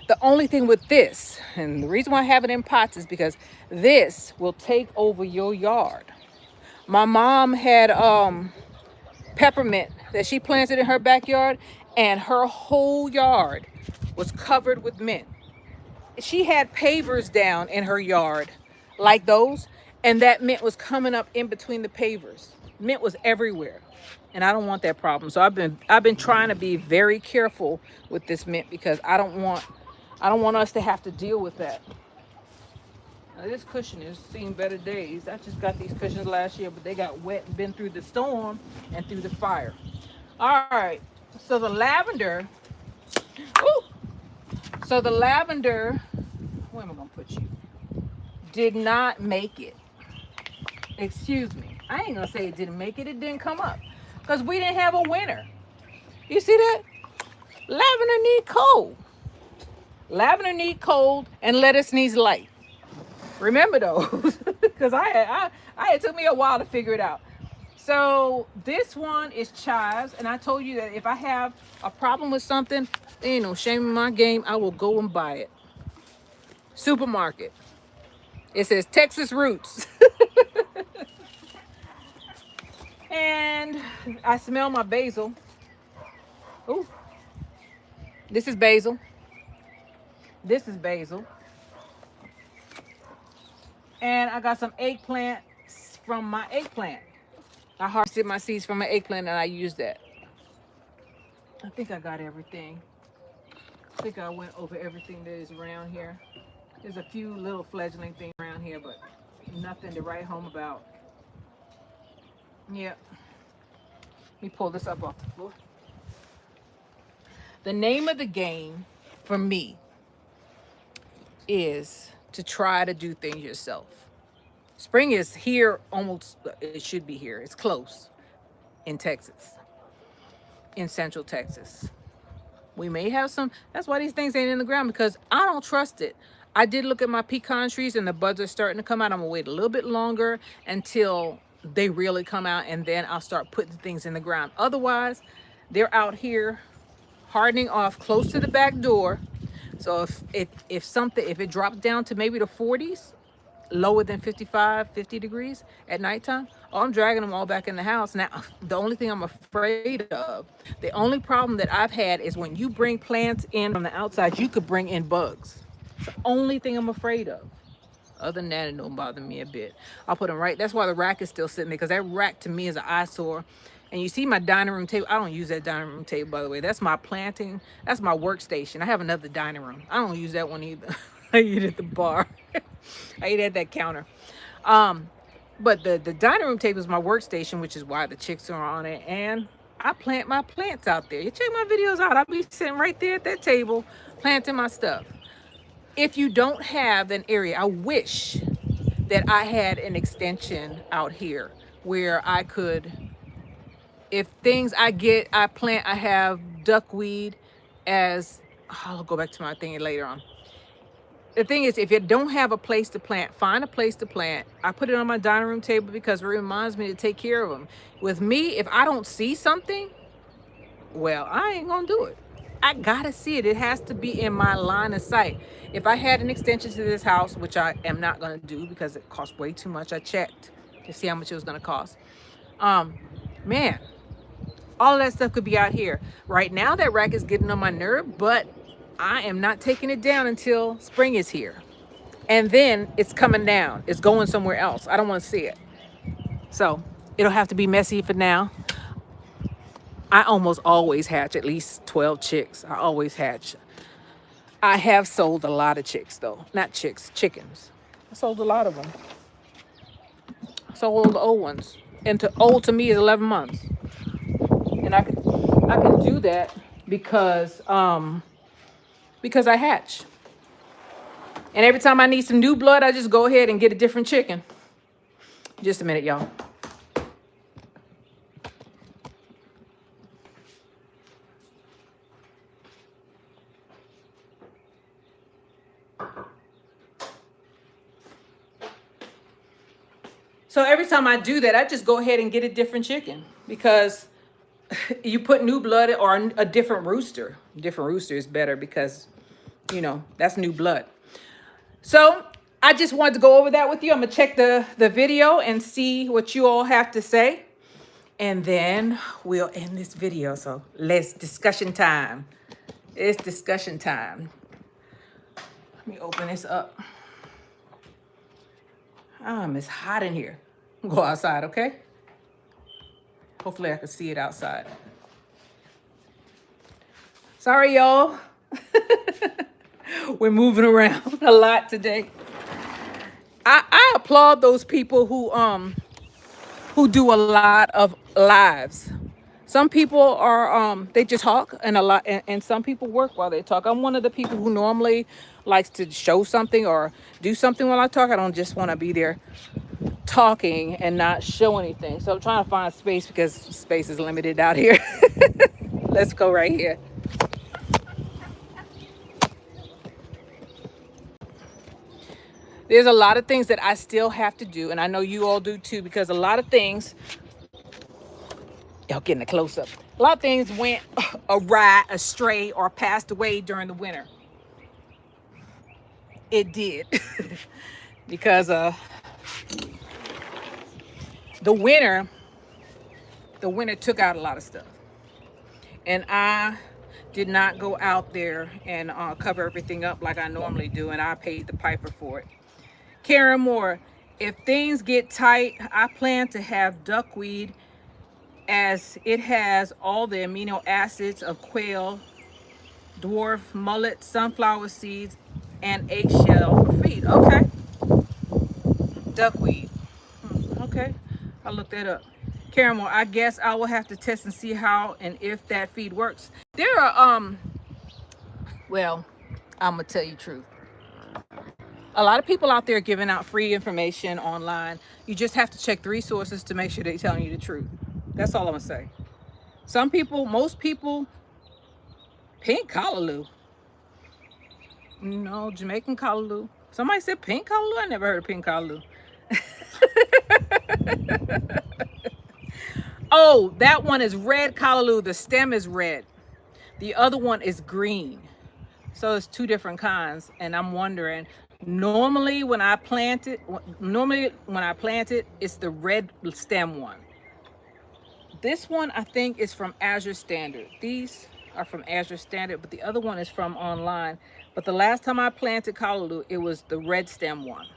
The only thing with this, and the reason why I have it in pots, is because this will take over your yard. My mom had peppermint that she planted in her backyard, and her whole yard was covered with mint. She had pavers down in her yard like those, and that mint was coming up in between the pavers. Mint was everywhere, and I don't want that problem. So I've been trying to be very careful with this mint because I don't want us to have to deal with that. Now, this cushion has seen better days. I just got these cushions last year, but they got wet and been through the storm and through the fire. All right, so the lavender, where am I gonna put you? Did not make it. Excuse me. I ain't gonna say it didn't make it. It didn't come up because we didn't have a winter. You see that? Lavender need cold. Lavender need cold, and lettuce needs light. Remember those, because it took me a while to figure it out. So this one is chives, and I told you that if I have a problem with something, ain't no shame in my game. I will go and buy it. Supermarket. It says Texas Roots. And I smell my basil. Ooh. This is basil. This is basil. And I got some eggplants from my eggplant. I harvested my seeds from my eggplant and I used that. I think I got everything. I think I went over everything that is around here. There's a few little fledgling things around here, but nothing to write home about. Yep. Let me pull this up off the floor. The name of the game for me is to try to do things yourself. Spring is here almost, it should be here. It's close in Texas, in central Texas. We may have some, that's why these things ain't in the ground, because I don't trust it. I did look at my pecan trees and the buds are starting to come out. I'm gonna wait a little bit longer until they really come out, and then I'll start putting things in the ground. Otherwise, they're out here hardening off close to the back door. So if it drops down to maybe the 40s, lower than 55, 50 degrees at nighttime, oh, I'm dragging them all back in the house. Now, the only thing I'm afraid of, the only problem that I've had is when you bring plants in from the outside, you could bring in bugs. It's the only thing I'm afraid of. Other than that, it don't bother me a bit. I'll put them right. That's why the rack is still sitting there, because that rack to me is an eyesore. And you see my dining room table. I don't use that dining room table, by the way. That's my planting. That's my workstation. I have another dining room. I don't use that one either. I eat at the bar. I eat at that counter. But the dining room table is my workstation, which is why the chicks are on it. And I plant my plants out there. You check my videos out. I'll be sitting right there at that table planting my stuff. If you don't have an area, I wish that I had an extension out here where I could, if things I plant, I have duckweed as, I'll go back to my thing later on. The thing is, if you don't have a place to plant, find a place to plant. I put it on my dining room table because it reminds me to take care of them. With me, if I don't see something, well, I ain't gonna do it. I gotta see it. It has to be in my line of sight. If I had an extension to this house, which I am not gonna do because it costs way too much. I checked to see how much it was gonna cost. Man, all of that stuff could be out here. Right now, that rack is getting on my nerve, but I am not taking it down until spring is here. And then it's coming down. It's going somewhere else. I don't want to see it. So it'll have to be messy for now. I almost always hatch at least 12 chicks. I always hatch. I have sold a lot of chicks, though. Not chicks, chickens. I sold a lot of them. Sold the old ones. And old to me is 11 months. And I can do that because I hatch. And every time I need some new blood, I just go ahead and get a different chicken. Just a minute, y'all. So every time I do that, I just go ahead and get a different chicken, because you put new blood or a different rooster. Different rooster is better because, you know, that's new blood. So I just wanted to go over that with you. I'm going to check the video and see what you all have to say. And then we'll end this video. So let's discussion time. It's discussion time. Let me open this up. It's hot in here. Go outside, okay? Hopefully I can see it outside. Sorry, y'all. We're moving around a lot today. I applaud those people who do a lot of lives. Some people are they just talk and some people work while they talk. I'm one of the people who normally likes to show something or do something while I talk. I don't just want to be there talking and not show anything. So I'm trying to find space because space is limited out here. Let's go right here. There's a lot of things that I still have to do, and I know you all do too, because a lot of things, y'all getting a close-up, a lot of things went awry, astray, or passed away during the winter. It did. Because the winter took out a lot of stuff. And I did not go out there and cover everything up like I normally do, and I paid the piper for it. Karen Moore, if things get tight, I plan to have duckweed, as it has all the amino acids of quail, dwarf, mullet, sunflower seeds, and eggshell for feed. Okay. Duckweed. Okay. I'll look that up. Karen Moore, I guess I will have to test and see how and if that feed works. There are Well, I'm gonna tell you the truth. A lot of people out there giving out free information online. You just have to check 3 sources to make sure they're telling you the truth. That's all I'm gonna say. Some people, most people, pink callaloo. No, Jamaican callaloo. Somebody said pink callaloo. I never heard of pink callaloo. Oh, that one is red callaloo. The stem is red. The other one is green. So it's 2 different kinds. And I'm wondering, normally when I plant it, it's the red stem one. This one I think is from Azure Standard. These are from Azure Standard, but the other one is from online. But the last time I planted callaloo, it was the red stem one.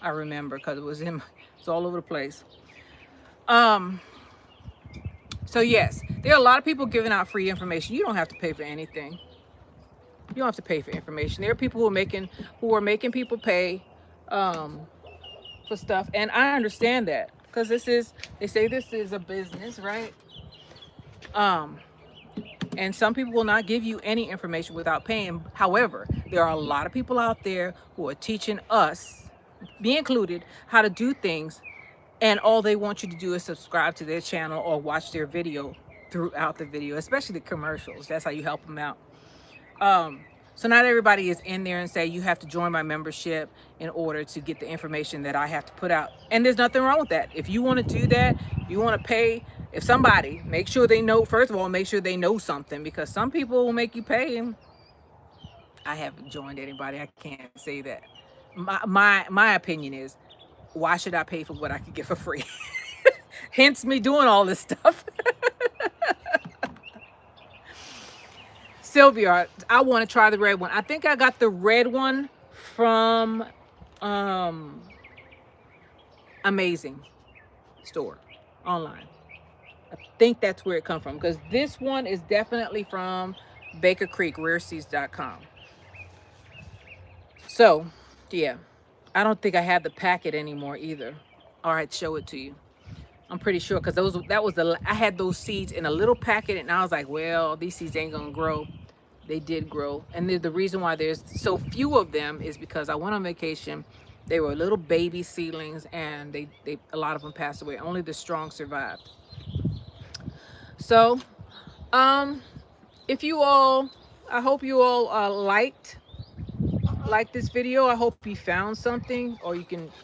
I remember because it's all over the place. So yes, there are a lot of people giving out free information. You don't have to pay for anything. You don't have to pay for information. There are people who are making people pay for stuff, and I understand that because they say this is a business, right? And some people will not give you any information without paying. However, there are a lot of people out there who are teaching us, me included, how to do things, and all they want you to do is subscribe to their channel or watch their video throughout the video, especially the commercials. That's how you help them out. So not everybody is in there and say you have to join my membership in order to get the information that I have to put out. And there's nothing wrong with that. If you want to do that, you want to pay, if somebody, make sure they know, first of all, make sure they know something, because some people will make you pay. And I haven't joined anybody. I can't say that. My opinion is, why should I pay for what I could get for free? Hence me doing all this stuff. Sylvia, I want to try the red one. I think I got the red one from Amazing Store online. I think that's where it comes from, because this one is definitely from Baker Creek, rareseeds.com. So, yeah, I don't think I have the packet anymore either. All right, show it to you. I'm pretty sure, because I had those seeds in a little packet, and I was like, well, these seeds ain't gonna grow. They did grow, and the reason why there's so few of them is because I went on vacation. They were little baby seedlings, and they a lot of them passed away. Only the strong survived. So, if you all, I hope you all liked this video. I hope you found something, or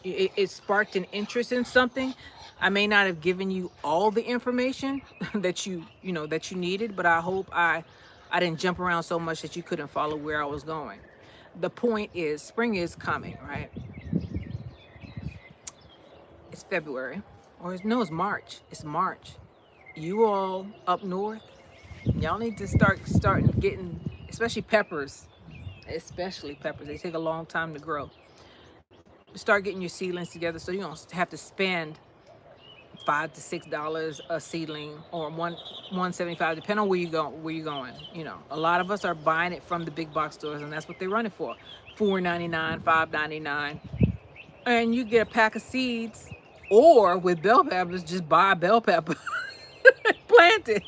it sparked an interest in something. I may not have given you all the information that you needed, but I hope I didn't jump around so much that you couldn't follow where I was going. The point is, spring is coming, right? It's February, it's March. It's March. You all up north, y'all need to start getting, especially peppers. They take a long time to grow. Start getting your seedlings together so you don't have to spend $5 to $6 a seedling, or $1.75, depending on where you're going. A lot of us are buying it from the big box stores, and that's what they run it for, $4.99, $5.99, and you get a pack of seeds. Or with bell peppers, just buy a bell pepper, plant it.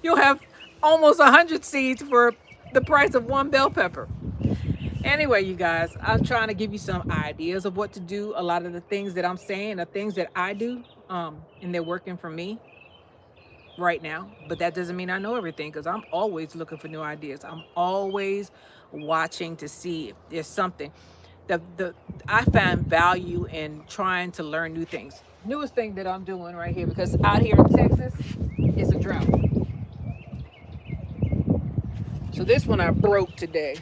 You'll have almost 100 seeds for the price of one bell pepper. Anyway, you guys, I'm trying to give you some ideas of what to do. A lot of the things that I'm saying are things that I do, and they're working for me right now. But that doesn't mean I know everything, because I'm always looking for new ideas. I'm always watching to see if there's something. I find value in trying to learn new things. Newest thing that I'm doing right here, because out here in Texas, it's a drought. So this one I broke today.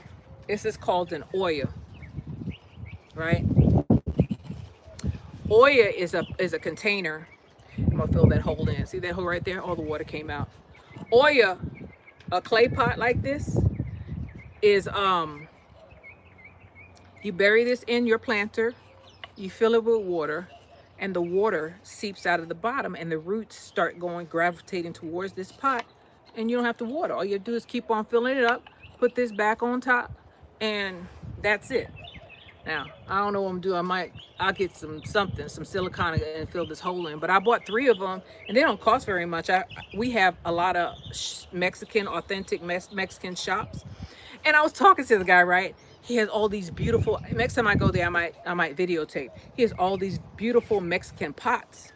This is called an Oya, right? Oya is a container. I'm gonna fill that hole in. See that hole right there? All the water came out. Oya, a clay pot like this, is you bury this in your planter, you fill it with water, and the water seeps out of the bottom, and the roots start gravitating towards this pot, and you don't have to water. All you do is keep on filling it up, put this back on top, and that's it. Now, I don't know what I'm doing. I'll get some silicone and fill this hole in. But I bought 3 of them, and they don't cost very much. We have a lot of authentic Mexican shops, And I was talking to the guy, right? He has all these beautiful. Next time I go there, I might videotape. He has all these beautiful Mexican pots,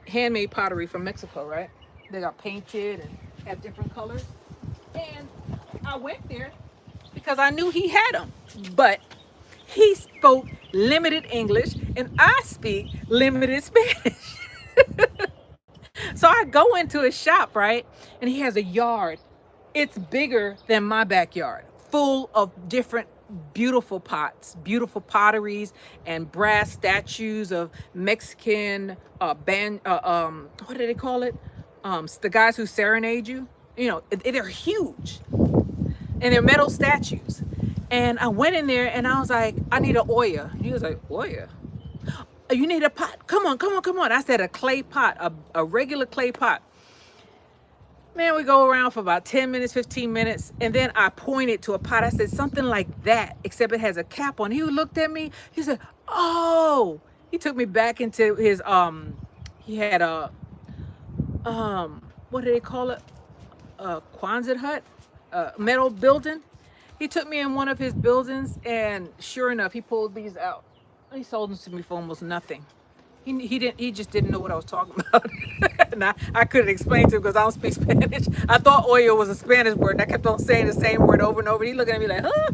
handmade pottery from Mexico, right? They got painted and have different colors. And I went there because I knew he had them, but he spoke limited English and I speak limited Spanish. So I go into his shop, right? And he has a yard. It's bigger than my backyard, full of different beautiful pots, beautiful potteries, and brass statues of Mexican band. What do they call it? The guys who serenade you. You know, they're huge, and they're metal statues. And I went in there and I was like, I need an Oya. He was like, Oya? You need a pot? Come on, come on, come on. I said a clay pot, a regular clay pot. Man, we go around for about 10 minutes, 15 minutes, and then I pointed to a pot. I said, something like that, except it has a cap on. He looked at me. He said, oh. He took me back into his, he had a, what do they call it? A Quonset hut, a metal building. He took me in one of his buildings, and sure enough, he pulled these out. He sold them to me for almost nothing. He just didn't know what I was talking about. And I couldn't explain to him because I don't speak Spanish. I thought oil was a Spanish word, and I kept on saying the same word over and over. He looking at me like, huh?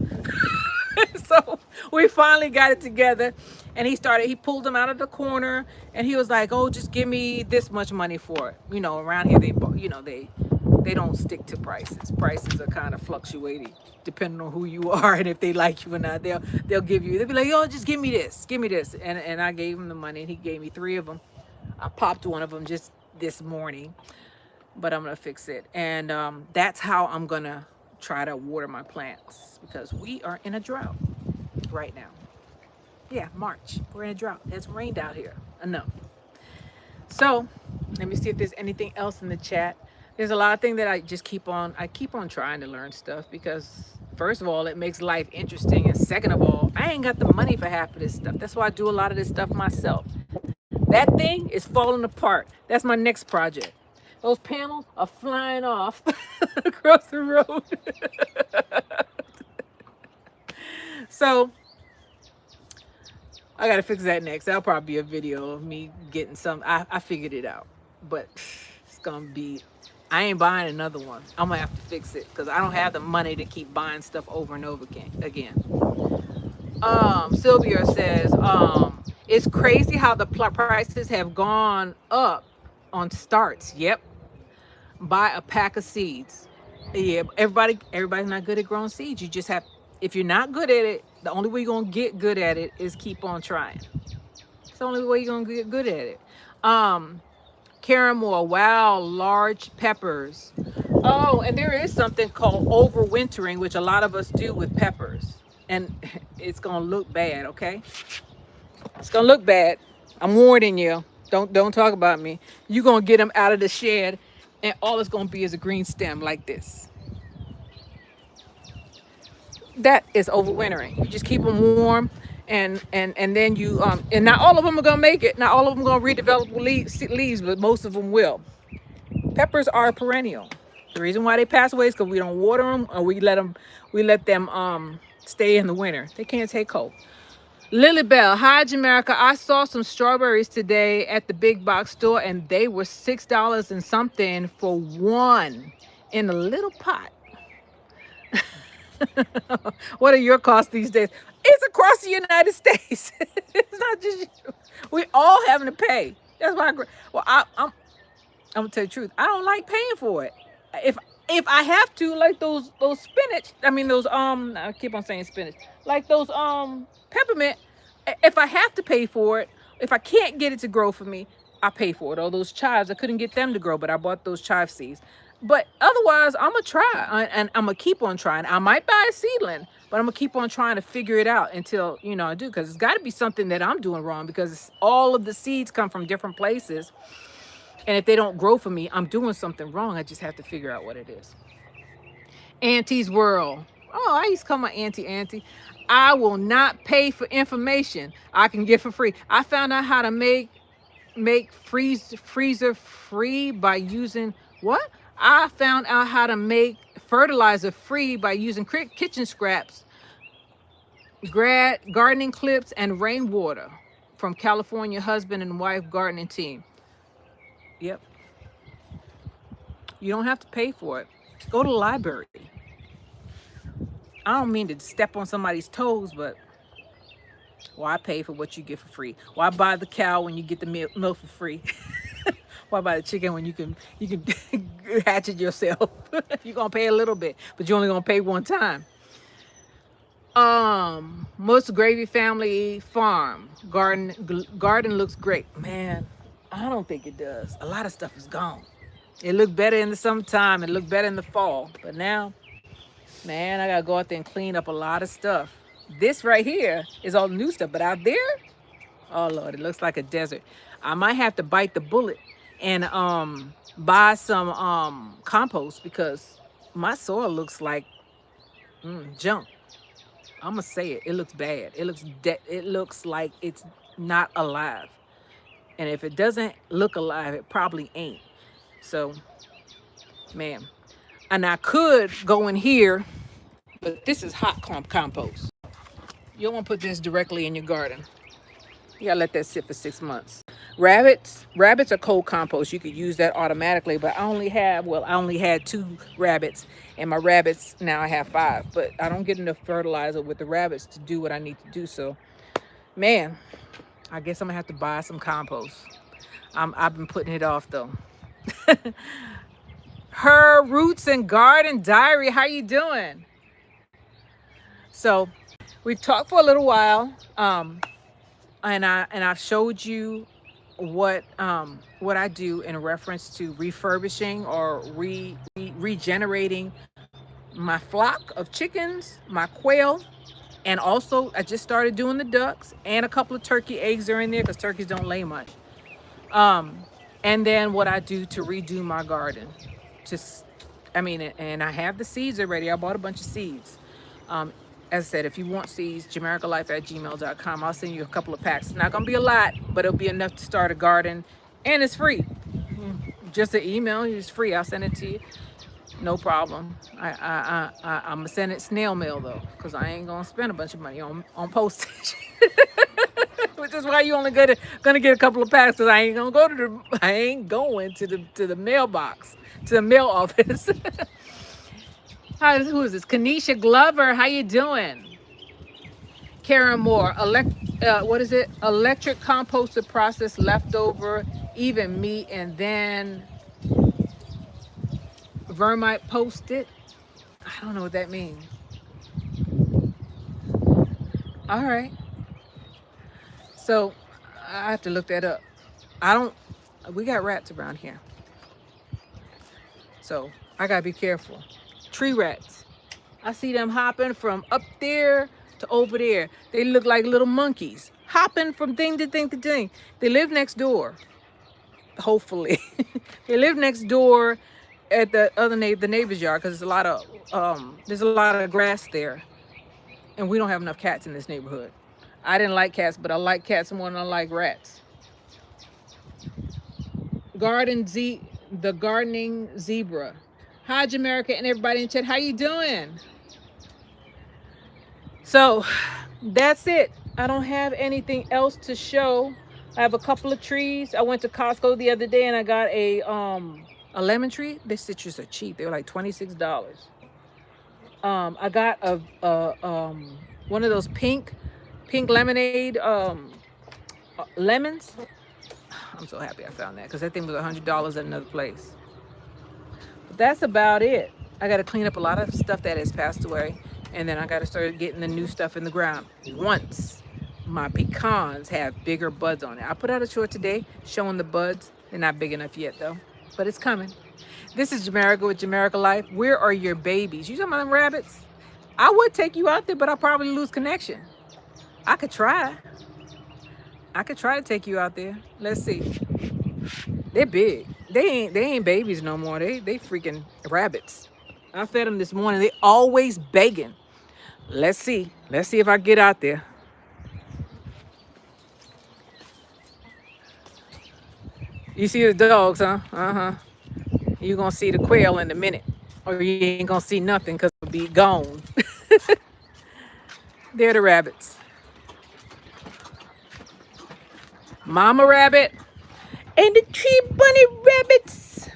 So we finally got it together, and he pulled them out of the corner, and he was like, oh, just give me this much money for it. You know, around here they don't stick to prices. Prices are kind of fluctuating depending on who you are and if they like you or not. They'll be like, yo, just give me this, and I gave him the money, and he gave me 3 of them. I popped one of them just this morning, but I'm gonna fix it, and that's how I'm gonna try to water my plants, because we are in a drought right now. Yeah, March, we're in a drought. It's rained out here enough. So let me see if there's anything else in the chat. There's a lot of things that I keep on trying to learn stuff, because first of all, it makes life interesting, and second of all, I ain't got the money for half of this stuff. That's why I do a lot of this stuff myself. That thing is falling apart. That's my next project. Those panels are flying off across the road. So I gotta fix that next. That'll probably be a video of me getting some. I figured it out, but it's gonna be. I ain't buying another one. I'm gonna have to fix it because I don't have the money to keep buying stuff over and over again. Sylvia says, it's crazy how the prices have gone up on starts. Yep. Buy a pack of seeds. Yeah, everybody's not good at growing seeds. You just have, if you're not good at it, the only way you're gonna get good at it is keep on trying. It's the only way you're gonna get good at it. Karen Moore, wow, large peppers. Oh, and there is something called overwintering, which a lot of us do with peppers. And it's gonna look bad, okay? It's gonna look bad. I'm warning you. Don't talk about me. You're gonna get them out of the shed, and all it's gonna be is a green stem like this. That is overwintering. You just keep them warm, and then you and not all of them are gonna make it. Not all of them are gonna redevelop leaves, but most of them will. Peppers are perennial. The reason why they pass away is because we don't water them, or we let them stay in the winter. They can't take cold. Lily Bell, hi Jamerica. I saw some strawberries today at the big box store, and they were $6 and something for one in a little pot. What are your costs these days? It's across the United States. It's not just you. We all having to pay. That's why I'm gonna tell you the truth. I don't like paying for it. If I have to, like those spinach. I mean those I keep on saying spinach. Like those peppermint. If I have to pay for it, if I can't get it to grow for me, I pay for it. Or those chives, I couldn't get them to grow, but I bought those chive seeds. But otherwise, I'm going to try, and I'm going to keep on trying. I might buy a seedling, but I'm going to keep on trying to figure it out until, I do, because it's got to be something that I'm doing wrong, because all of the seeds come from different places. And if they don't grow for me, I'm doing something wrong. I just have to figure out what it is. Auntie's World. Oh, I used to call my auntie. I will not pay for information I can get for free. I found out how to make freezer free by using what? I found out how to make fertilizer free by using kitchen scraps, gardening clips, and rainwater from California husband and wife gardening team. Yep. You don't have to pay for it. Go to the library. I don't mean to step on somebody's toes, but why pay for what you get for free? Why buy the cow when you get the milk for free? Why buy the chicken when you can hatch it yourself? You're gonna pay a little bit, but you're only gonna pay one time. Most Gravy Family Farm garden looks great. Man, I don't think it does. A lot of stuff is gone. It looked better in the summertime. It looked better in the fall. But now, man, I gotta go out there and clean up a lot of stuff. This right here is all new stuff, but out there, oh Lord, it looks like a desert. I might have to bite the bullet and buy some compost, because my soil looks like junk. I'm gonna say it. It looks bad. It looks like it's not alive. And if it doesn't look alive, it probably ain't. So, man. And I could go in here, but this is hot compost. You don't want to put this directly in your garden. You gotta let that sit for 6 months. Rabbits are cold compost. You could use that automatically, but I only had 2 rabbits, and my rabbits now I have 5, but I don't get enough fertilizer with the rabbits to do what I need to do. So, man, I guess I'm gonna have to buy some compost. I've been putting it off though. Her Roots and Garden Diary, how you doing? So, we've talked for a little while, and I've showed you what I do in reference to refurbishing or regenerating my flock of chickens, my quail, and also I just started doing the ducks, and a couple of turkey eggs are in there because turkeys don't lay much. And then what I do to redo my garden. And I have the seeds already. I bought a bunch of seeds. As I said, if you want seeds, jamericalife@gmail.com. I'll send you a couple of packs. It's not going to be a lot, but it'll be enough to start a garden. And it's free. Just an email. It's free. I'll send it to you. No problem. I'm going to send it snail mail, though, because I ain't going to spend a bunch of money on postage. Which is why you only gonna get a couple of packs, because I ain't going to the mailbox, to the mail office. Who is this? Kanisha Glover, how you doing? Karen Moore, what is it? Electric composter process, leftover, even meat, and then vermite post-it. I don't know what that means. All right. So I have to look that up. We got rats around here. So I gotta be careful. Tree rats. I see them hopping from up there to over there. They look like little monkeys, hopping from thing to thing to thing. They live next door. Hopefully. They live next door at the neighbor's yard, because there's a lot of grass there. And we don't have enough cats in this neighborhood. I didn't like cats, but I like cats more than I like rats. The gardening zebra. Hi, Jamerica, and everybody in chat. How you doing? So that's it. I don't have anything else to show. I have a couple of trees. I went to Costco the other day and I got a lemon tree. These citrus are cheap. They were like $26. I got one of those pink lemonade lemons. I'm so happy I found that, because that thing was $100 at another place. But that's about it. I got to clean up a lot of stuff that has passed away, and then I got to start getting the new stuff in the ground once my pecans have bigger buds on it. I put out a short today showing the buds. They're not big enough yet though, but it's coming. This is Jamerica with Jamerica Life. Where are your babies? You talking about them rabbits? I would take you out there, but I'll probably lose connection. I could try to take you out there. Let's see. They're big. They ain't babies no more. They freaking rabbits. I fed them this morning. They always begging. Let's see if I get out there. You see the dogs, huh? You're gonna see the quail in a minute. or you ain't gonna see nothing because it'll be gone. They're the rabbits. Mama rabbit and the tree bunny rabbits.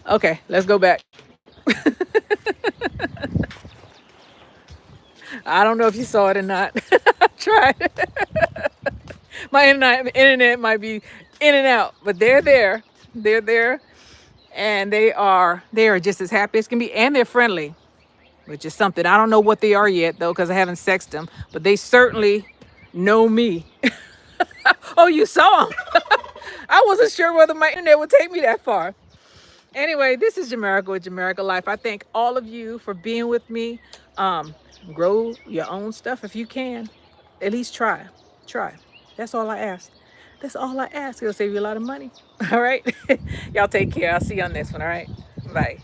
Okay, let's go back. I don't know if you saw it or not. I tried. My internet might be in and out, but they're there. They're there, and they are just as happy as can be, and they're friendly, which is something. I don't know what they are yet though, because I haven't sexed them, but they certainly know me. Oh, you saw them. I wasn't sure whether my internet would take me that far. Anyway, this is Jamerica with Jamerica Life. I thank all of you for being with me. Grow your own stuff if you can. At least try. Try. That's all I ask. That's all I ask. It'll save you a lot of money. All right. Y'all take care. I'll see you on this one. All right. Bye.